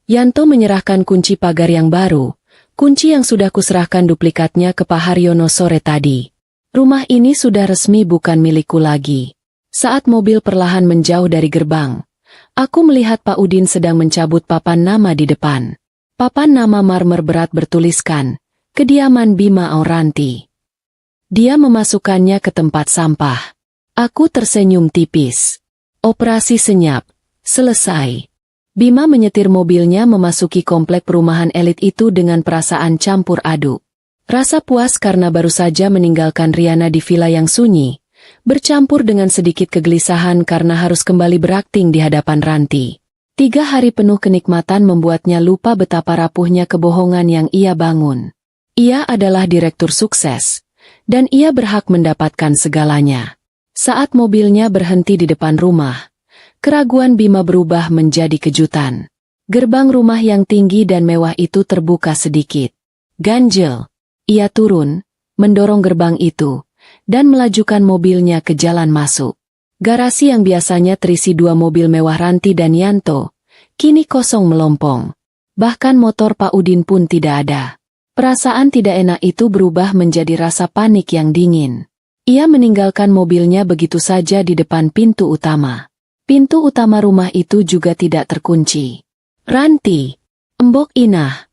Yanto menyerahkan kunci pagar yang baru, kunci yang sudah kuserahkan duplikatnya ke Pak Haryono sore tadi. Rumah ini sudah resmi bukan milikku lagi. Saat mobil perlahan menjauh dari gerbang, aku melihat Pak Udin sedang mencabut papan nama di depan. Papan nama marmer berat bertuliskan, kediaman Bima Auranti. Dia memasukkannya ke tempat sampah. Aku tersenyum tipis. Operasi senyap. Selesai. Bima menyetir mobilnya memasuki komplek perumahan elit itu dengan perasaan campur aduk. Rasa puas karena baru saja meninggalkan Riana di villa yang sunyi, bercampur dengan sedikit kegelisahan karena harus kembali berakting di hadapan Ranti. 3 hari penuh kenikmatan membuatnya lupa betapa rapuhnya kebohongan yang ia bangun. Ia adalah direktur sukses, dan ia berhak mendapatkan segalanya. Saat mobilnya berhenti di depan rumah, keraguan Bima berubah menjadi kejutan. Gerbang rumah yang tinggi dan mewah itu terbuka sedikit. Ganjel. Ia turun, mendorong gerbang itu, dan melajukan mobilnya ke jalan masuk. Garasi yang biasanya terisi 2 mobil mewah Ranti dan Yanto, kini kosong melompong. Bahkan motor Pak Udin pun tidak ada. Perasaan tidak enak itu berubah menjadi rasa panik yang dingin. Ia meninggalkan mobilnya begitu saja di depan pintu utama. Pintu utama rumah itu juga tidak terkunci. "Ranti, Embok Inah,"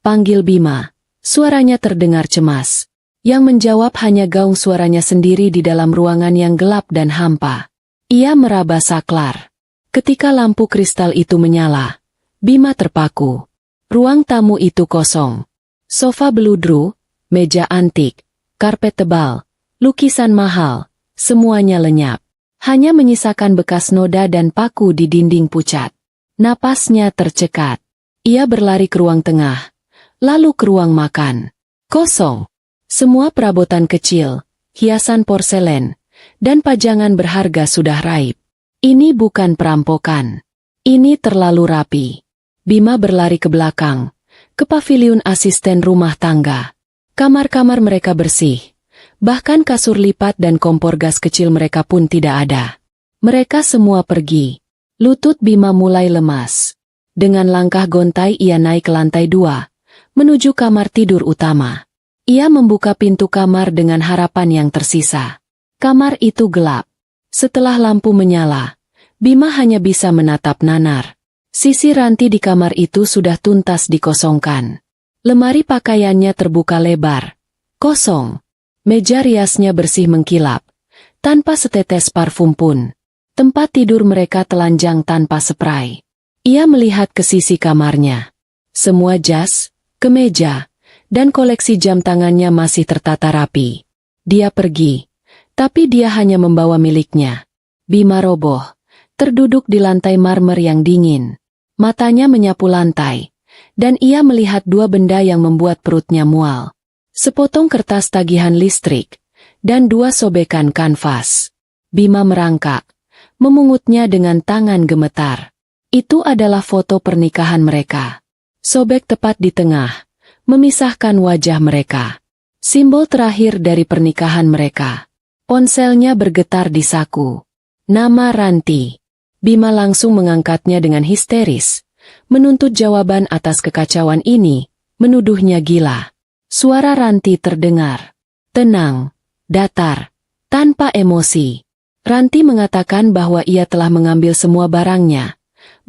panggil Bima. Suaranya terdengar cemas. Yang menjawab hanya gaung suaranya sendiri di dalam ruangan yang gelap dan hampa. Ia meraba saklar. Ketika lampu kristal itu menyala, Bima terpaku. Ruang tamu itu kosong. Sofa beludru, meja antik, karpet tebal, lukisan mahal, semuanya lenyap. Hanya menyisakan bekas noda dan paku di dinding pucat. Napasnya tercekat. Ia berlari ke ruang tengah, lalu ke ruang makan. Kosong. Semua perabotan kecil, hiasan porselen, dan pajangan berharga sudah raib. Ini bukan perampokan. Ini terlalu rapi. Bima berlari ke belakang, ke paviliun asisten rumah tangga. Kamar-kamar mereka bersih. Bahkan kasur lipat dan kompor gas kecil mereka pun tidak ada. Mereka semua pergi. Lutut Bima mulai lemas. Dengan langkah gontai ia naik ke lantai 2, menuju kamar tidur utama. Ia membuka pintu kamar dengan harapan yang tersisa. Kamar itu gelap. Setelah lampu menyala, Bima hanya bisa menatap nanar. Sisi Ranti di kamar itu sudah tuntas dikosongkan. Lemari pakaiannya terbuka lebar. Kosong. Meja riasnya bersih mengkilap. Tanpa setetes parfum pun. Tempat tidur mereka telanjang tanpa spray. Ia melihat ke sisi kamarnya. Semua jas, kemeja, dan koleksi jam tangannya masih tertata rapi. Dia pergi, tapi dia hanya membawa miliknya. Bima roboh, terduduk di lantai marmer yang dingin. Matanya menyapu lantai, dan ia melihat 2 benda yang membuat perutnya mual. Sepotong kertas tagihan listrik, dan 2 sobekan kanvas. Bima merangkak, memungutnya dengan tangan gemetar. Itu adalah foto pernikahan mereka. Sobek tepat di tengah, memisahkan wajah mereka. Simbol terakhir dari pernikahan mereka. Ponselnya bergetar di saku. Nama Ranti. Bima langsung mengangkatnya dengan histeris. Menuntut jawaban atas kekacauan ini, menuduhnya gila. Suara Ranti terdengar. Tenang, datar, tanpa emosi. Ranti mengatakan bahwa ia telah mengambil semua barangnya.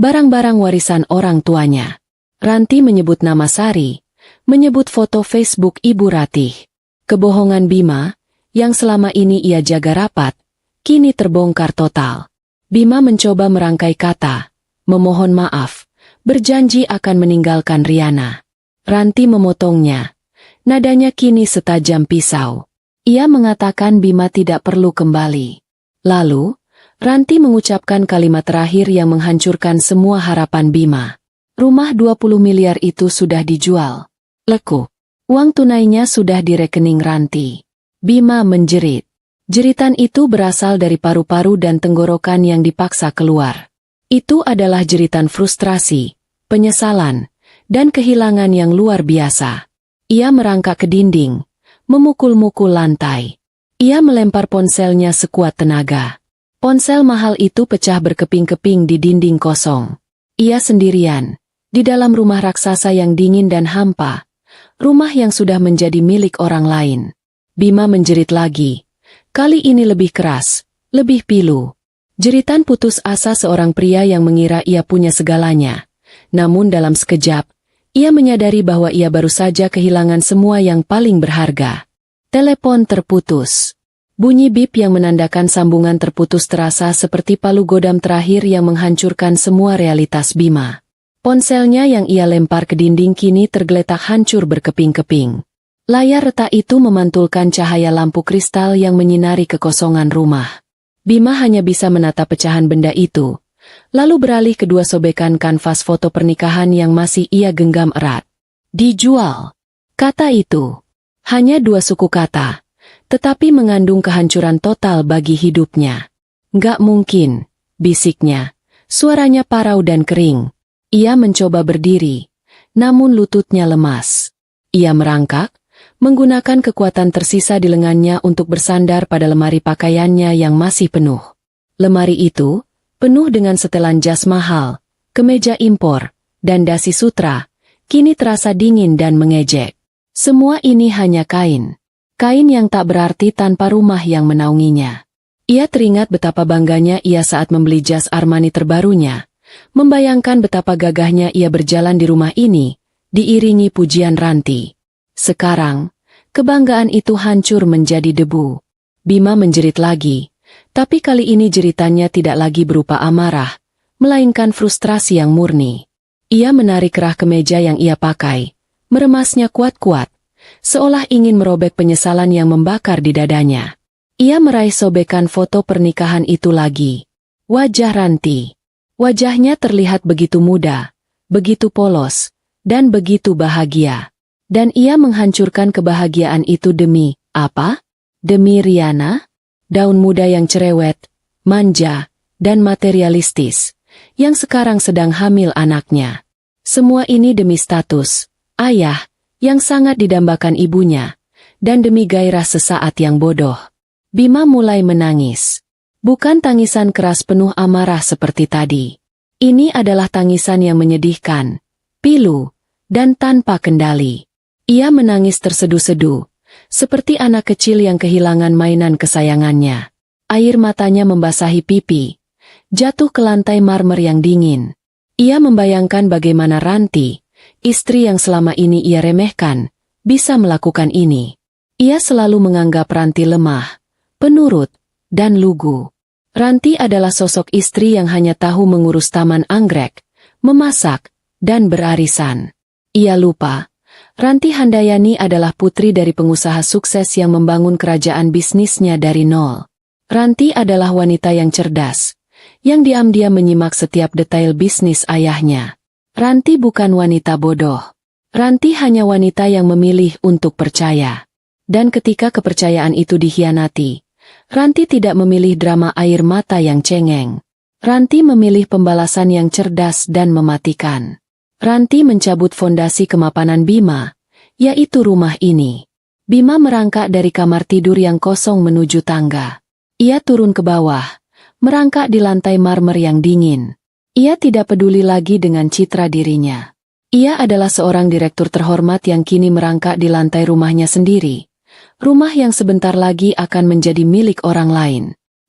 Barang-barang warisan orang tuanya. Ranti menyebut nama Sari. Menyebut foto Facebook Ibu Ratih. Kebohongan Bima, yang selama ini ia jaga rapat, kini terbongkar total. Bima mencoba merangkai kata, memohon maaf, berjanji akan meninggalkan Riana. Ranti memotongnya. Nadanya kini setajam pisau. Ia mengatakan Bima tidak perlu kembali. Lalu, Ranti mengucapkan kalimat terakhir yang menghancurkan semua harapan Bima. Rumah 20 miliar itu sudah dijual. Leku. Uang tunainya sudah di rekening Ranti. Bima menjerit. Jeritan itu berasal dari paru-paru dan tenggorokan yang dipaksa keluar. Itu adalah jeritan frustrasi, penyesalan, dan kehilangan yang luar biasa. Ia merangkak ke dinding, memukul-mukul lantai. Ia melempar ponselnya sekuat tenaga. Ponsel mahal itu pecah berkeping-keping di dinding kosong. Ia sendirian. Di dalam rumah raksasa yang dingin dan hampa, rumah yang sudah menjadi milik orang lain. Bima menjerit lagi. Kali ini lebih keras, lebih pilu. Jeritan putus asa seorang pria yang mengira ia punya segalanya. Namun dalam sekejap, ia menyadari bahwa ia baru saja kehilangan semua yang paling berharga. Telepon terputus. Bunyi bip yang menandakan sambungan terputus terasa seperti palu godam terakhir yang menghancurkan semua realitas Bima. Ponselnya yang ia lempar ke dinding kini tergeletak hancur berkeping-keping. Layar retak itu memantulkan cahaya lampu kristal yang menyinari kekosongan rumah. Bima hanya bisa menatap pecahan benda itu, lalu beralih ke 2 sobekan kanvas foto pernikahan yang masih ia genggam erat. Dijual. Kata itu. Hanya 2 suku kata, tetapi mengandung kehancuran total bagi hidupnya. Nggak mungkin, bisiknya. Suaranya parau dan kering. Ia mencoba berdiri, namun lututnya lemas. Ia merangkak, menggunakan kekuatan tersisa di lengannya untuk bersandar pada lemari pakaiannya yang masih penuh. Lemari itu penuh dengan setelan jas mahal, kemeja impor, dan dasi sutra, kini terasa dingin dan mengejek. Semua ini hanya kain. Kain yang tak berarti tanpa rumah yang menaunginya. Ia teringat betapa bangganya ia saat membeli jas Armani terbarunya, membayangkan betapa gagahnya ia berjalan di rumah ini, diiringi pujian Ranti. Sekarang, kebanggaan itu hancur menjadi debu. Bima menjerit lagi, tapi kali ini jeritannya tidak lagi berupa amarah, melainkan frustrasi yang murni. Ia menarik kerah kemeja yang ia pakai, meremasnya kuat-kuat, seolah ingin merobek penyesalan yang membakar di dadanya. Ia meraih sobekan foto pernikahan itu lagi. Wajah Ranti. Wajahnya terlihat begitu muda, begitu polos, dan begitu bahagia. Dan ia menghancurkan kebahagiaan itu demi, apa? Demi Riana? Daun muda yang cerewet, manja, dan materialistis, yang sekarang sedang hamil anaknya. Semua ini demi status, ayah, yang sangat didambakan ibunya, dan demi gairah sesaat yang bodoh. Bima mulai menangis. Bukan tangisan keras penuh amarah seperti tadi. Ini adalah tangisan yang menyedihkan, pilu, dan tanpa kendali. Ia menangis terseduh-seduh, seperti anak kecil yang kehilangan mainan kesayangannya. Air matanya membasahi pipi, jatuh ke lantai marmer yang dingin. Ia membayangkan bagaimana Ranti, istri yang selama ini ia remehkan, bisa melakukan ini. Ia selalu menganggap Ranti lemah, penurut, dan lugu. Ranti adalah sosok istri yang hanya tahu mengurus taman anggrek, memasak, dan berarisan. Ia lupa, Ranti Handayani adalah putri dari pengusaha sukses yang membangun kerajaan bisnisnya dari nol. Ranti adalah wanita yang cerdas, yang diam-diam menyimak setiap detail bisnis ayahnya. Ranti bukan wanita bodoh. Ranti hanya wanita yang memilih untuk percaya. Dan ketika kepercayaan itu dikhianati, Ranti tidak memilih drama air mata yang cengeng. Ranti memilih pembalasan yang cerdas dan mematikan. Ranti mencabut fondasi kemapanan Bima, yaitu rumah ini. Bima merangkak dari kamar tidur yang kosong menuju tangga. Ia turun ke bawah, merangkak di lantai marmer yang dingin. Ia tidak peduli lagi dengan citra dirinya. Ia adalah seorang direktur terhormat yang kini merangkak di lantai rumahnya sendiri. Rumah yang sebentar lagi akan menjadi milik orang lain.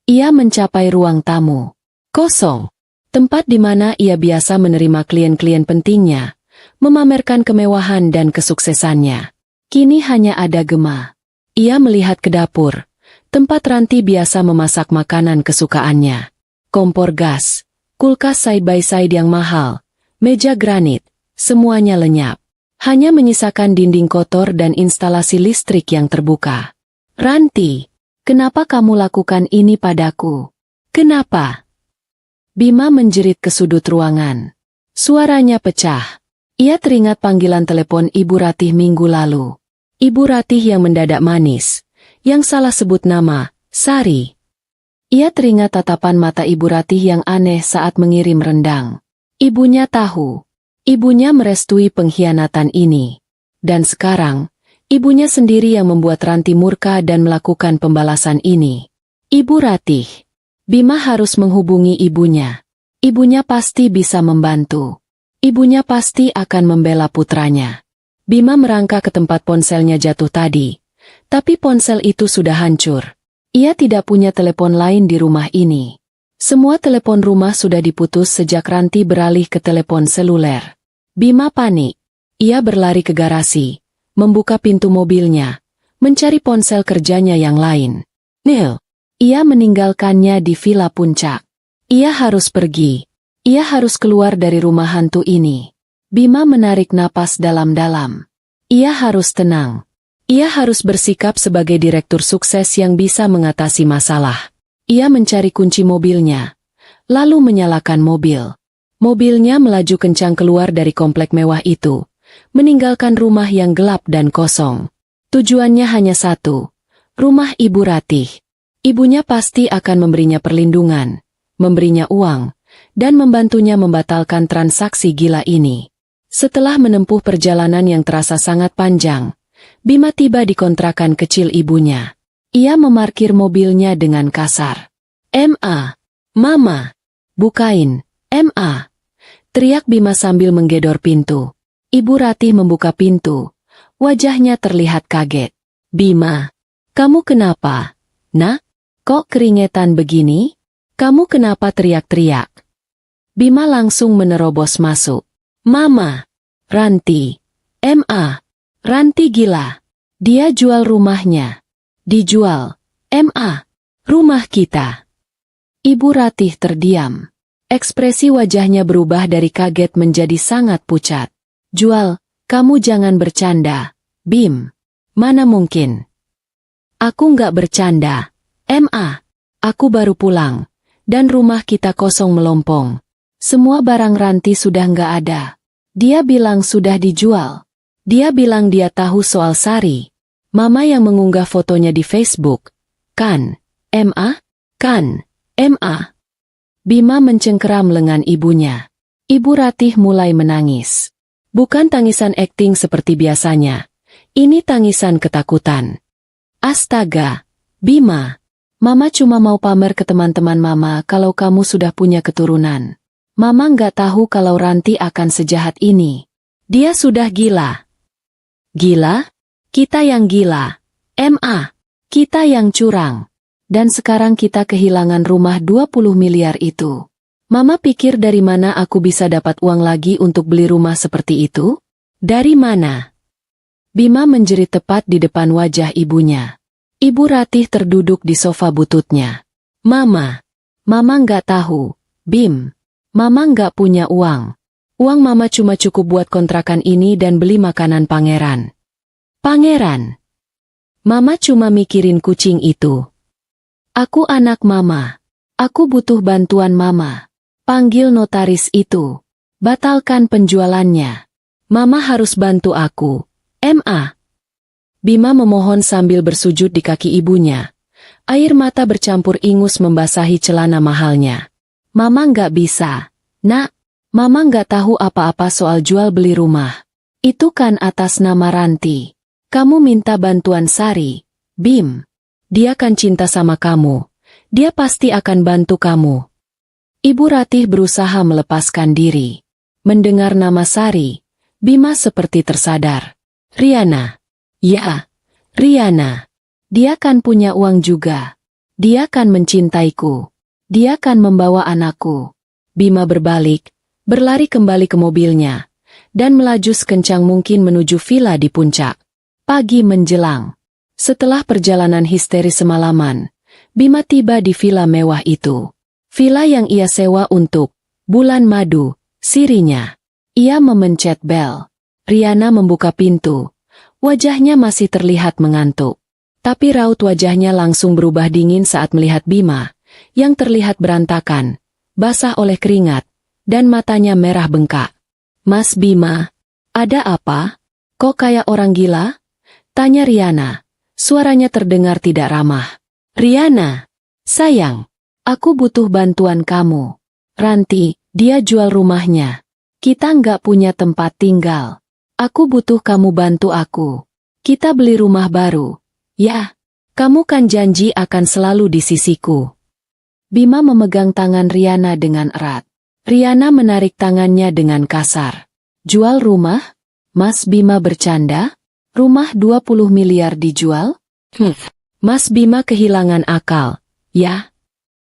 Ia mencapai ruang tamu. Kosong. Tempat di mana ia biasa menerima klien-klien pentingnya, memamerkan kemewahan dan kesuksesannya. Kini hanya ada Gema. Ia melihat ke dapur, tempat Ranti biasa memasak makanan kesukaannya. Kompor gas, kulkas side-by-side yang mahal, meja granit, semuanya lenyap. Hanya menyisakan dinding kotor dan instalasi listrik yang terbuka. Ranti, kenapa kamu lakukan ini padaku? Kenapa? Bima menjerit ke sudut ruangan. Suaranya pecah. Ia teringat panggilan telepon Ibu Ratih minggu lalu. Ibu Ratih yang mendadak manis, yang salah sebut nama, Sari. Ia teringat tatapan mata Ibu Ratih yang aneh saat mengirim rendang. Ibunya tahu. Ibunya merestui pengkhianatan ini. Dan sekarang, ibunya sendiri yang membuat Ranti murka dan melakukan pembalasan ini. Ibu Ratih. Bima harus menghubungi ibunya. Ibunya pasti bisa membantu. Ibunya pasti akan membela putranya. Bima merangkak ke tempat ponselnya jatuh tadi. Tapi ponsel itu sudah hancur. Ia tidak punya telepon lain di rumah ini. Semua telepon rumah sudah diputus sejak Ranti beralih ke telepon seluler. Bima panik. Ia berlari ke garasi, membuka pintu mobilnya, mencari ponsel kerjanya yang lain. Neil. Ia meninggalkannya di Villa Puncak. Ia harus pergi. Ia harus keluar dari rumah hantu ini. Bima menarik napas dalam-dalam. Ia harus tenang. Ia harus bersikap sebagai direktur sukses yang bisa mengatasi masalah. Ia mencari kunci mobilnya, lalu menyalakan mobil. Mobilnya melaju kencang keluar dari komplek mewah itu, meninggalkan rumah yang gelap dan kosong. Tujuannya hanya satu, rumah Ibu Ratih. Ibunya pasti akan memberinya perlindungan, memberinya uang, dan membantunya membatalkan transaksi gila ini. Setelah menempuh perjalanan yang terasa sangat panjang, Bima tiba di kontrakan kecil ibunya. Ia memarkir mobilnya dengan kasar. "Ma, Mama, bukain, Ma!" teriak Bima sambil menggedor pintu. Ibu Ratih membuka pintu. Wajahnya terlihat kaget. "Bima, kamu kenapa? Nak, kok keringetan begini? Kamu kenapa teriak-teriak?" Bima langsung menerobos masuk. "Mama, Ranti, Ma, Ranti gila. Dia jual rumahnya." "Dijual, Ma, rumah kita." Ibu Ratih terdiam. Ekspresi wajahnya berubah dari kaget menjadi sangat pucat. "Jual, kamu jangan bercanda, Bim. Mana mungkin." "Aku nggak bercanda, Ma. Aku baru pulang, dan rumah kita kosong melompong. Semua barang Ranti sudah nggak ada. Dia bilang sudah dijual. Dia bilang dia tahu soal Sari. Mama yang mengunggah fotonya di Facebook. Kan, Ma? Kan, Ma?" Bima mencengkeram lengan ibunya. Ibu Ratih mulai menangis. Bukan tangisan akting seperti biasanya. Ini tangisan ketakutan. "Astaga, Bima. Mama cuma mau pamer ke teman-teman Mama kalau kamu sudah punya keturunan. Mama nggak tahu kalau Ranti akan sejahat ini. Dia sudah gila." "Gila? Kita yang gila. Ma, kita yang curang. Dan sekarang kita kehilangan rumah 20 miliar itu. Mama pikir dari mana aku bisa dapat uang lagi untuk beli rumah seperti itu? Dari mana?" Bima menjerit tepat di depan wajah ibunya. Ibu Ratih terduduk di sofa bututnya. "Mama, Mama nggak tahu, Bim. Mama nggak punya uang. Uang Mama cuma cukup buat kontrakan ini dan beli makanan pangeran." "Pangeran? Mama cuma mikirin kucing itu. Aku anak Mama. Aku butuh bantuan Mama. Panggil notaris itu. Batalkan penjualannya. Mama harus bantu aku. Ma." Bima memohon sambil bersujud di kaki ibunya. Air mata bercampur ingus membasahi celana mahalnya. "Mama nggak bisa. Nak, Mama nggak tahu apa-apa soal jual beli rumah. Itu kan atas nama Ranti. Kamu minta bantuan Sari, Bim. Dia kan cinta sama kamu. Dia pasti akan bantu kamu." Ibu Ratih berusaha melepaskan diri. Mendengar nama Sari, Bima seperti tersadar. "Riana." "Ya, Riana. Dia kan punya uang juga. Dia kan mencintaiku. Dia kan membawa anakku." Bima berbalik, berlari kembali ke mobilnya, dan melaju sekencang mungkin menuju villa di puncak. Pagi menjelang. Setelah perjalanan histeris semalaman, Bima tiba di villa mewah itu. Villa yang ia sewa untuk Bulan Madu, sirinya. Ia memencet bel. Riana membuka pintu. Wajahnya masih terlihat mengantuk. Tapi raut wajahnya langsung berubah dingin saat melihat Bima, yang terlihat berantakan, basah oleh keringat, dan matanya merah bengkak. "Mas Bima, ada apa? Kok kayak orang gila?" tanya Riana. Suaranya terdengar tidak ramah. "Riana, sayang, aku butuh bantuan kamu. Ranti, dia jual rumahnya. Kita nggak punya tempat tinggal. Aku butuh kamu bantu aku. Kita beli rumah baru. Ya, kamu kan janji akan selalu di sisiku." Bima memegang tangan Riana dengan erat. Riana menarik tangannya dengan kasar. "Jual rumah? Mas Bima bercanda? Rumah 20 miliar dijual? Mas Bima kehilangan akal, ya?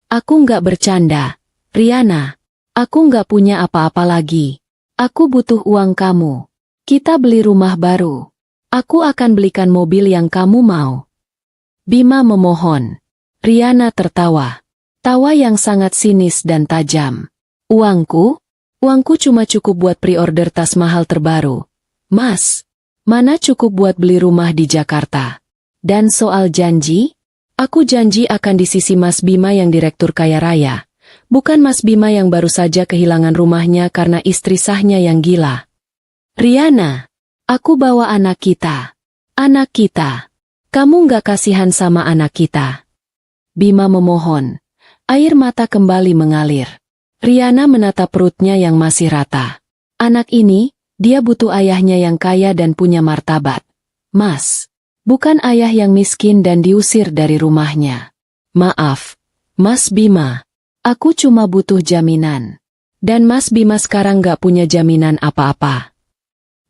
Aku nggak bercanda, Riana. Aku nggak punya apa-apa lagi. Aku butuh uang kamu. Kita beli rumah baru. Aku akan belikan mobil yang kamu mau." Bima memohon. Riana tertawa. Tawa yang sangat sinis dan tajam. "Uangku? Uangku cuma cukup buat pre-order tas mahal terbaru. Mas, mana cukup buat beli rumah di Jakarta? Dan soal janji? Aku janji akan di sisi Mas Bima yang direktur kaya raya. Bukan Mas Bima yang baru saja kehilangan rumahnya karena istri sahnya yang gila." "Riana, aku bawa anak kita. Anak kita. Kamu nggak kasihan sama anak kita?" Bima memohon. Air mata kembali mengalir. Riana menatap perutnya yang masih rata. Anak ini, dia butuh ayahnya yang kaya dan punya martabat. Mas, bukan ayah yang miskin dan diusir dari rumahnya. Maaf, Mas Bima. Aku cuma butuh jaminan. Dan Mas Bima sekarang gak punya jaminan apa-apa.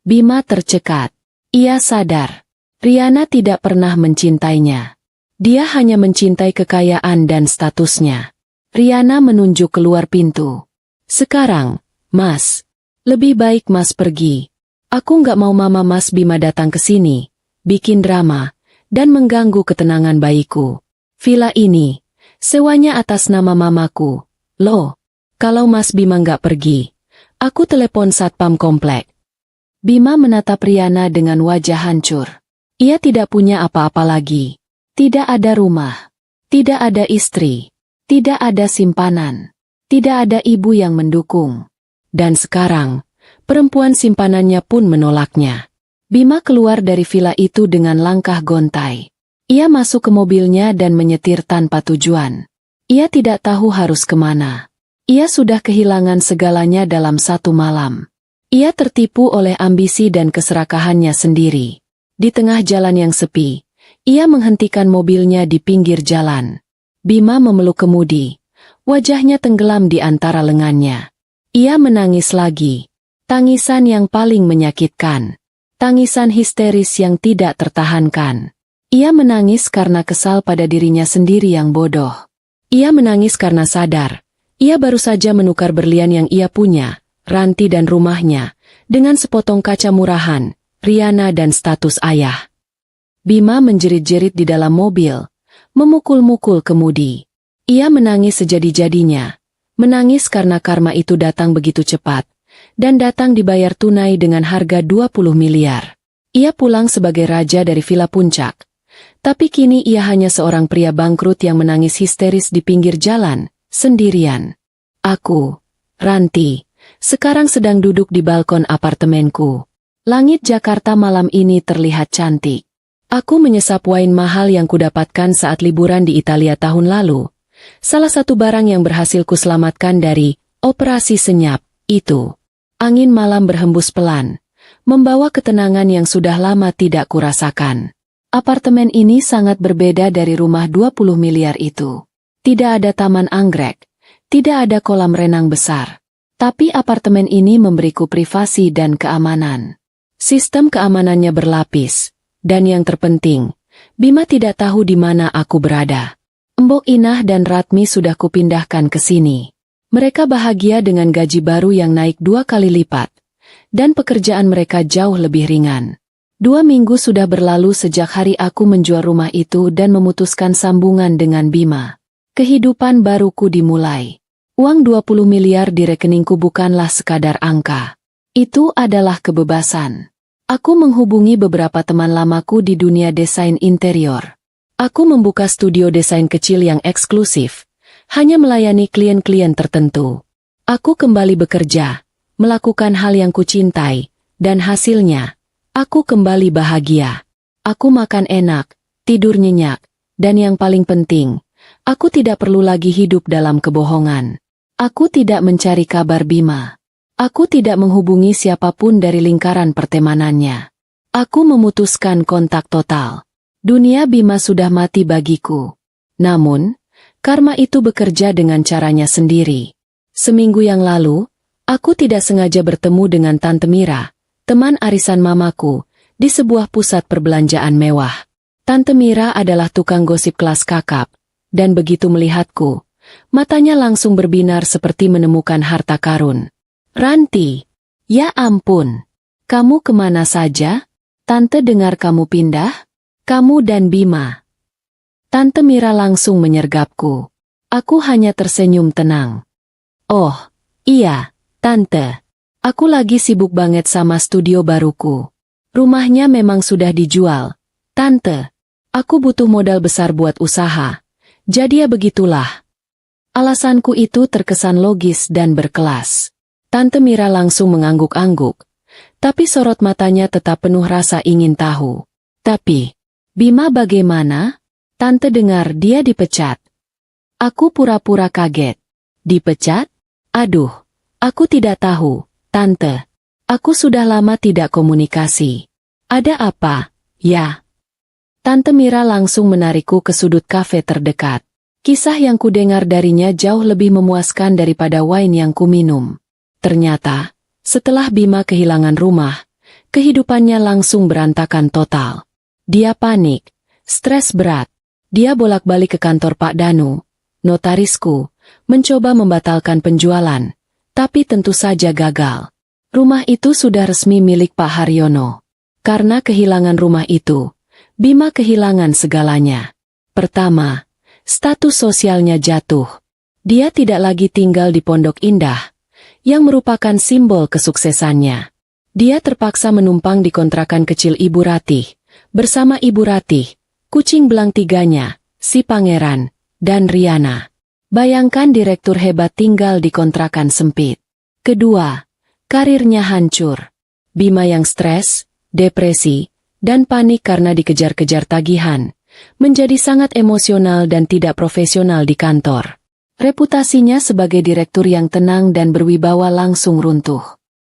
Bima tercekat. Ia sadar. Riana tidak pernah mencintainya. Dia hanya mencintai kekayaan dan statusnya. Riana menunjuk keluar pintu. Sekarang, Mas. Lebih baik Mas pergi. Aku nggak mau mama Mas Bima datang ke sini, bikin drama, dan mengganggu ketenangan bayiku. Villa ini, sewanya atas nama mamaku. Loh, kalau Mas Bima nggak pergi, aku telepon satpam komplek. Bima menatap Riana dengan wajah hancur. Ia tidak punya apa-apa lagi. Tidak ada rumah. Tidak ada istri. Tidak ada simpanan. Tidak ada ibu yang mendukung. Dan sekarang, perempuan simpanannya pun menolaknya. Bima keluar dari villa itu dengan langkah gontai. Ia masuk ke mobilnya dan menyetir tanpa tujuan. Ia tidak tahu harus kemana. Ia sudah kehilangan segalanya dalam satu malam. Ia tertipu oleh ambisi dan keserakahannya sendiri. Di tengah jalan yang sepi, ia menghentikan mobilnya di pinggir jalan. Bima memeluk kemudi. Wajahnya tenggelam di antara lengannya. Ia menangis lagi. Tangisan yang paling menyakitkan. Tangisan histeris yang tidak tertahankan. Ia menangis karena kesal pada dirinya sendiri yang bodoh. Ia menangis karena sadar. Ia baru saja menukar berlian yang ia punya, ranti dan rumahnya, dengan sepotong kaca murahan, Riana dan status ayah. Bima menjerit-jerit di dalam mobil, memukul-mukul kemudi. Ia menangis sejadi-jadinya. Menangis karena karma itu datang begitu cepat, dan datang dibayar tunai dengan harga 20 miliar. Ia pulang sebagai raja dari Villa Puncak. Tapi kini ia hanya seorang pria bangkrut yang menangis histeris di pinggir jalan, sendirian. Aku, Ranti, sekarang sedang duduk di balkon apartemenku. Langit Jakarta malam ini terlihat cantik. Aku menyesap wine mahal yang kudapatkan saat liburan di Italia tahun lalu. Salah satu barang yang berhasil kuselamatkan dari operasi senyap itu. Angin malam berhembus pelan, membawa ketenangan yang sudah lama tidak kurasakan. Apartemen ini sangat berbeda dari rumah 20 miliar itu. Tidak ada taman anggrek, tidak ada kolam renang besar. Tapi apartemen ini memberiku privasi dan keamanan. Sistem keamanannya berlapis. Dan yang terpenting, Bima tidak tahu di mana aku berada. Mbok Inah dan Ratmi sudah kupindahkan ke sini. Mereka bahagia dengan gaji baru yang naik 2 kali lipat. Dan pekerjaan mereka jauh lebih ringan. 2 minggu sudah berlalu sejak hari aku menjual rumah itu dan memutuskan sambungan dengan Bima. Kehidupan baruku dimulai. Uang 20 miliar di rekeningku bukanlah sekadar angka. Itu adalah kebebasan. Aku menghubungi beberapa teman lamaku di dunia desain interior. Aku membuka studio desain kecil yang eksklusif, hanya melayani klien-klien tertentu. Aku kembali bekerja, melakukan hal yang kucintai, dan hasilnya, aku kembali bahagia. Aku makan enak, tidur nyenyak, dan yang paling penting, aku tidak perlu lagi hidup dalam kebohongan. Aku tidak mencari kabar Bima. Aku tidak menghubungi siapapun dari lingkaran pertemanannya. Aku memutuskan kontak total. Dunia Bima sudah mati bagiku. Namun, karma itu bekerja dengan caranya sendiri. Seminggu yang lalu, aku tidak sengaja bertemu dengan Tante Mira, teman arisan mamaku, di sebuah pusat perbelanjaan mewah. Tante Mira adalah tukang gosip kelas kakap, dan begitu melihatku, matanya langsung berbinar seperti menemukan harta karun. Ranti, ya ampun, kamu kemana saja? Tante dengar kamu pindah? Kamu dan Bima. Tante Mira langsung menyergapku. Aku hanya tersenyum tenang. Oh, iya, Tante. Aku lagi sibuk banget sama studio baruku. Rumahnya memang sudah dijual. Tante, aku butuh modal besar buat usaha. Jadi ya begitulah. Alasanku itu terkesan logis dan berkelas. Tante Mira langsung mengangguk-angguk. Tapi sorot matanya tetap penuh rasa ingin tahu. Tapi, Bima bagaimana? Tante dengar dia dipecat. Aku pura-pura kaget. Dipecat? Aduh, aku tidak tahu, Tante. Aku sudah lama tidak komunikasi. Ada apa? Ya. Tante Mira langsung menarikku ke sudut kafe terdekat. Kisah yang kudengar darinya jauh lebih memuaskan daripada wine yang kuminum. Ternyata, setelah Bima kehilangan rumah, kehidupannya langsung berantakan total. Dia panik, stres berat. Dia bolak-balik ke kantor Pak Danu, notarisku, mencoba membatalkan penjualan, tapi tentu saja gagal. Rumah itu sudah resmi milik Pak Haryono. Karena kehilangan rumah itu, Bima kehilangan segalanya. Pertama, status sosialnya jatuh. Dia tidak lagi tinggal di Pondok Indah, yang merupakan simbol kesuksesannya. Dia terpaksa menumpang di kontrakan kecil Ibu Ratih, bersama Ibu Ratih, kucing belang tiganya, si Pangeran, dan Riana. Bayangkan direktur hebat tinggal di kontrakan sempit. Kedua, karirnya hancur. Bima yang stres, depresi, dan panik karena dikejar-kejar tagihan, menjadi sangat emosional dan tidak profesional di kantor. Reputasinya sebagai direktur yang tenang dan berwibawa langsung runtuh.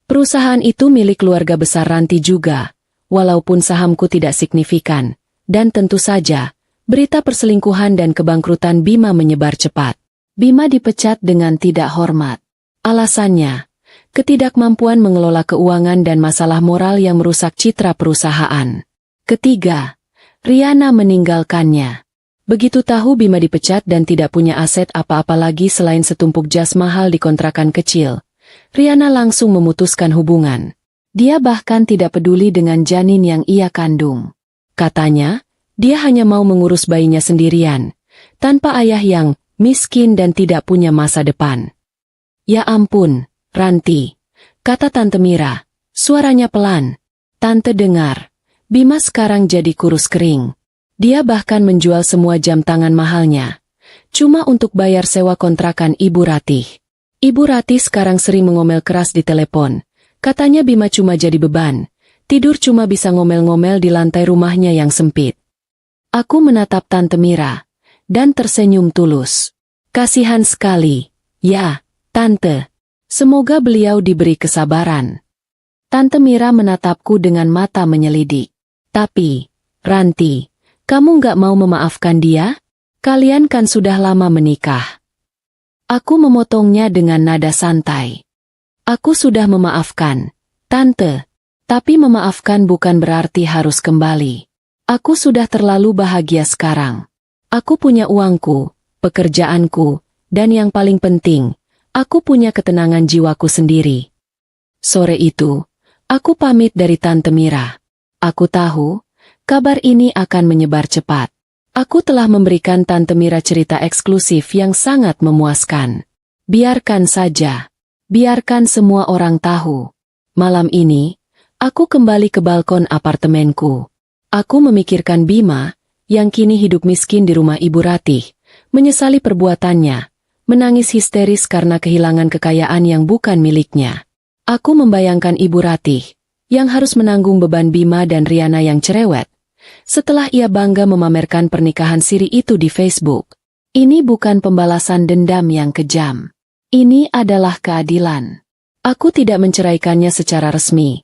Perusahaan itu milik keluarga besar Ranti juga, walaupun sahamku tidak signifikan, dan tentu saja, berita perselingkuhan dan kebangkrutan Bima menyebar cepat. Bima dipecat dengan tidak hormat. Alasannya, ketidakmampuan mengelola keuangan dan masalah moral yang merusak citra perusahaan. Ketiga, Riana meninggalkannya. Begitu tahu Bima dipecat dan tidak punya aset apa-apa lagi selain setumpuk jas mahal di kontrakan kecil, Riana langsung memutuskan hubungan. Dia bahkan tidak peduli dengan janin yang ia kandung. Katanya, dia hanya mau mengurus bayinya sendirian, tanpa ayah yang miskin dan tidak punya masa depan. Ya ampun, Ranti, kata Tante Mira, suaranya pelan. Tante dengar, Bima sekarang jadi kurus kering. Dia bahkan menjual semua jam tangan mahalnya, cuma untuk bayar sewa kontrakan Ibu Ratih. Ibu Ratih sekarang sering mengomel keras di telepon. Katanya Bima cuma jadi beban, tidur cuma bisa ngomel-ngomel di lantai rumahnya yang sempit. Aku menatap Tante Mira, dan tersenyum tulus. Kasihan sekali. Ya, Tante. Semoga beliau diberi kesabaran. Tante Mira menatapku dengan mata menyelidik. Tapi, Ranti, kamu nggak mau memaafkan dia? Kalian kan sudah lama menikah. Aku memotongnya dengan nada santai. Aku sudah memaafkan, Tante. Tapi memaafkan bukan berarti harus kembali. Aku sudah terlalu bahagia sekarang. Aku punya uangku, pekerjaanku, dan yang paling penting, aku punya ketenangan jiwaku sendiri. Sore itu, aku pamit dari Tante Mira. Aku tahu, kabar ini akan menyebar cepat. Aku telah memberikan Tante Mira cerita eksklusif yang sangat memuaskan. Biarkan saja. Biarkan semua orang tahu. Malam ini, aku kembali ke balkon apartemenku. Aku memikirkan Bima, yang kini hidup miskin di rumah Ibu Ratih, menyesali perbuatannya, menangis histeris karena kehilangan kekayaan yang bukan miliknya. Aku membayangkan Ibu Ratih, yang harus menanggung beban Bima dan Riana yang cerewet, setelah ia bangga memamerkan pernikahan siri itu di Facebook. Ini bukan pembalasan dendam yang kejam. Ini adalah keadilan. Aku tidak menceraikannya secara resmi,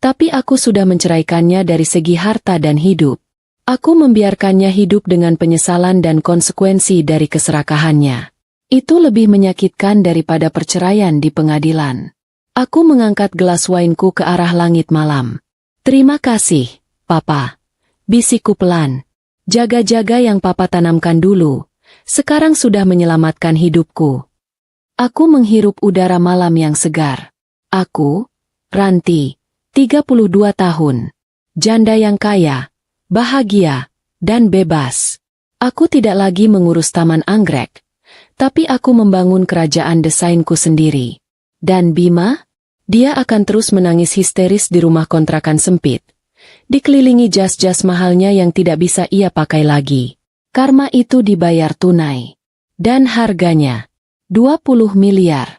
tapi aku sudah menceraikannya dari segi harta dan hidup. Aku membiarkannya hidup dengan penyesalan dan konsekuensi dari keserakahannya. Itu lebih menyakitkan daripada perceraian di pengadilan. Aku mengangkat gelas wainku ke arah langit malam. Terima kasih, Papa. Bisikku pelan. Jaga-jaga yang Papa tanamkan dulu, sekarang sudah menyelamatkan hidupku. Aku menghirup udara malam yang segar. Aku, Ranti, 32 tahun. Janda yang kaya, bahagia, dan bebas. Aku tidak lagi mengurus taman anggrek, tapi aku membangun kerajaan desainku sendiri. Dan Bima? Dia akan terus menangis histeris di rumah kontrakan sempit, dikelilingi jas-jas mahalnya yang tidak bisa ia pakai lagi. Karma itu dibayar tunai. Dan harganya 20 miliar.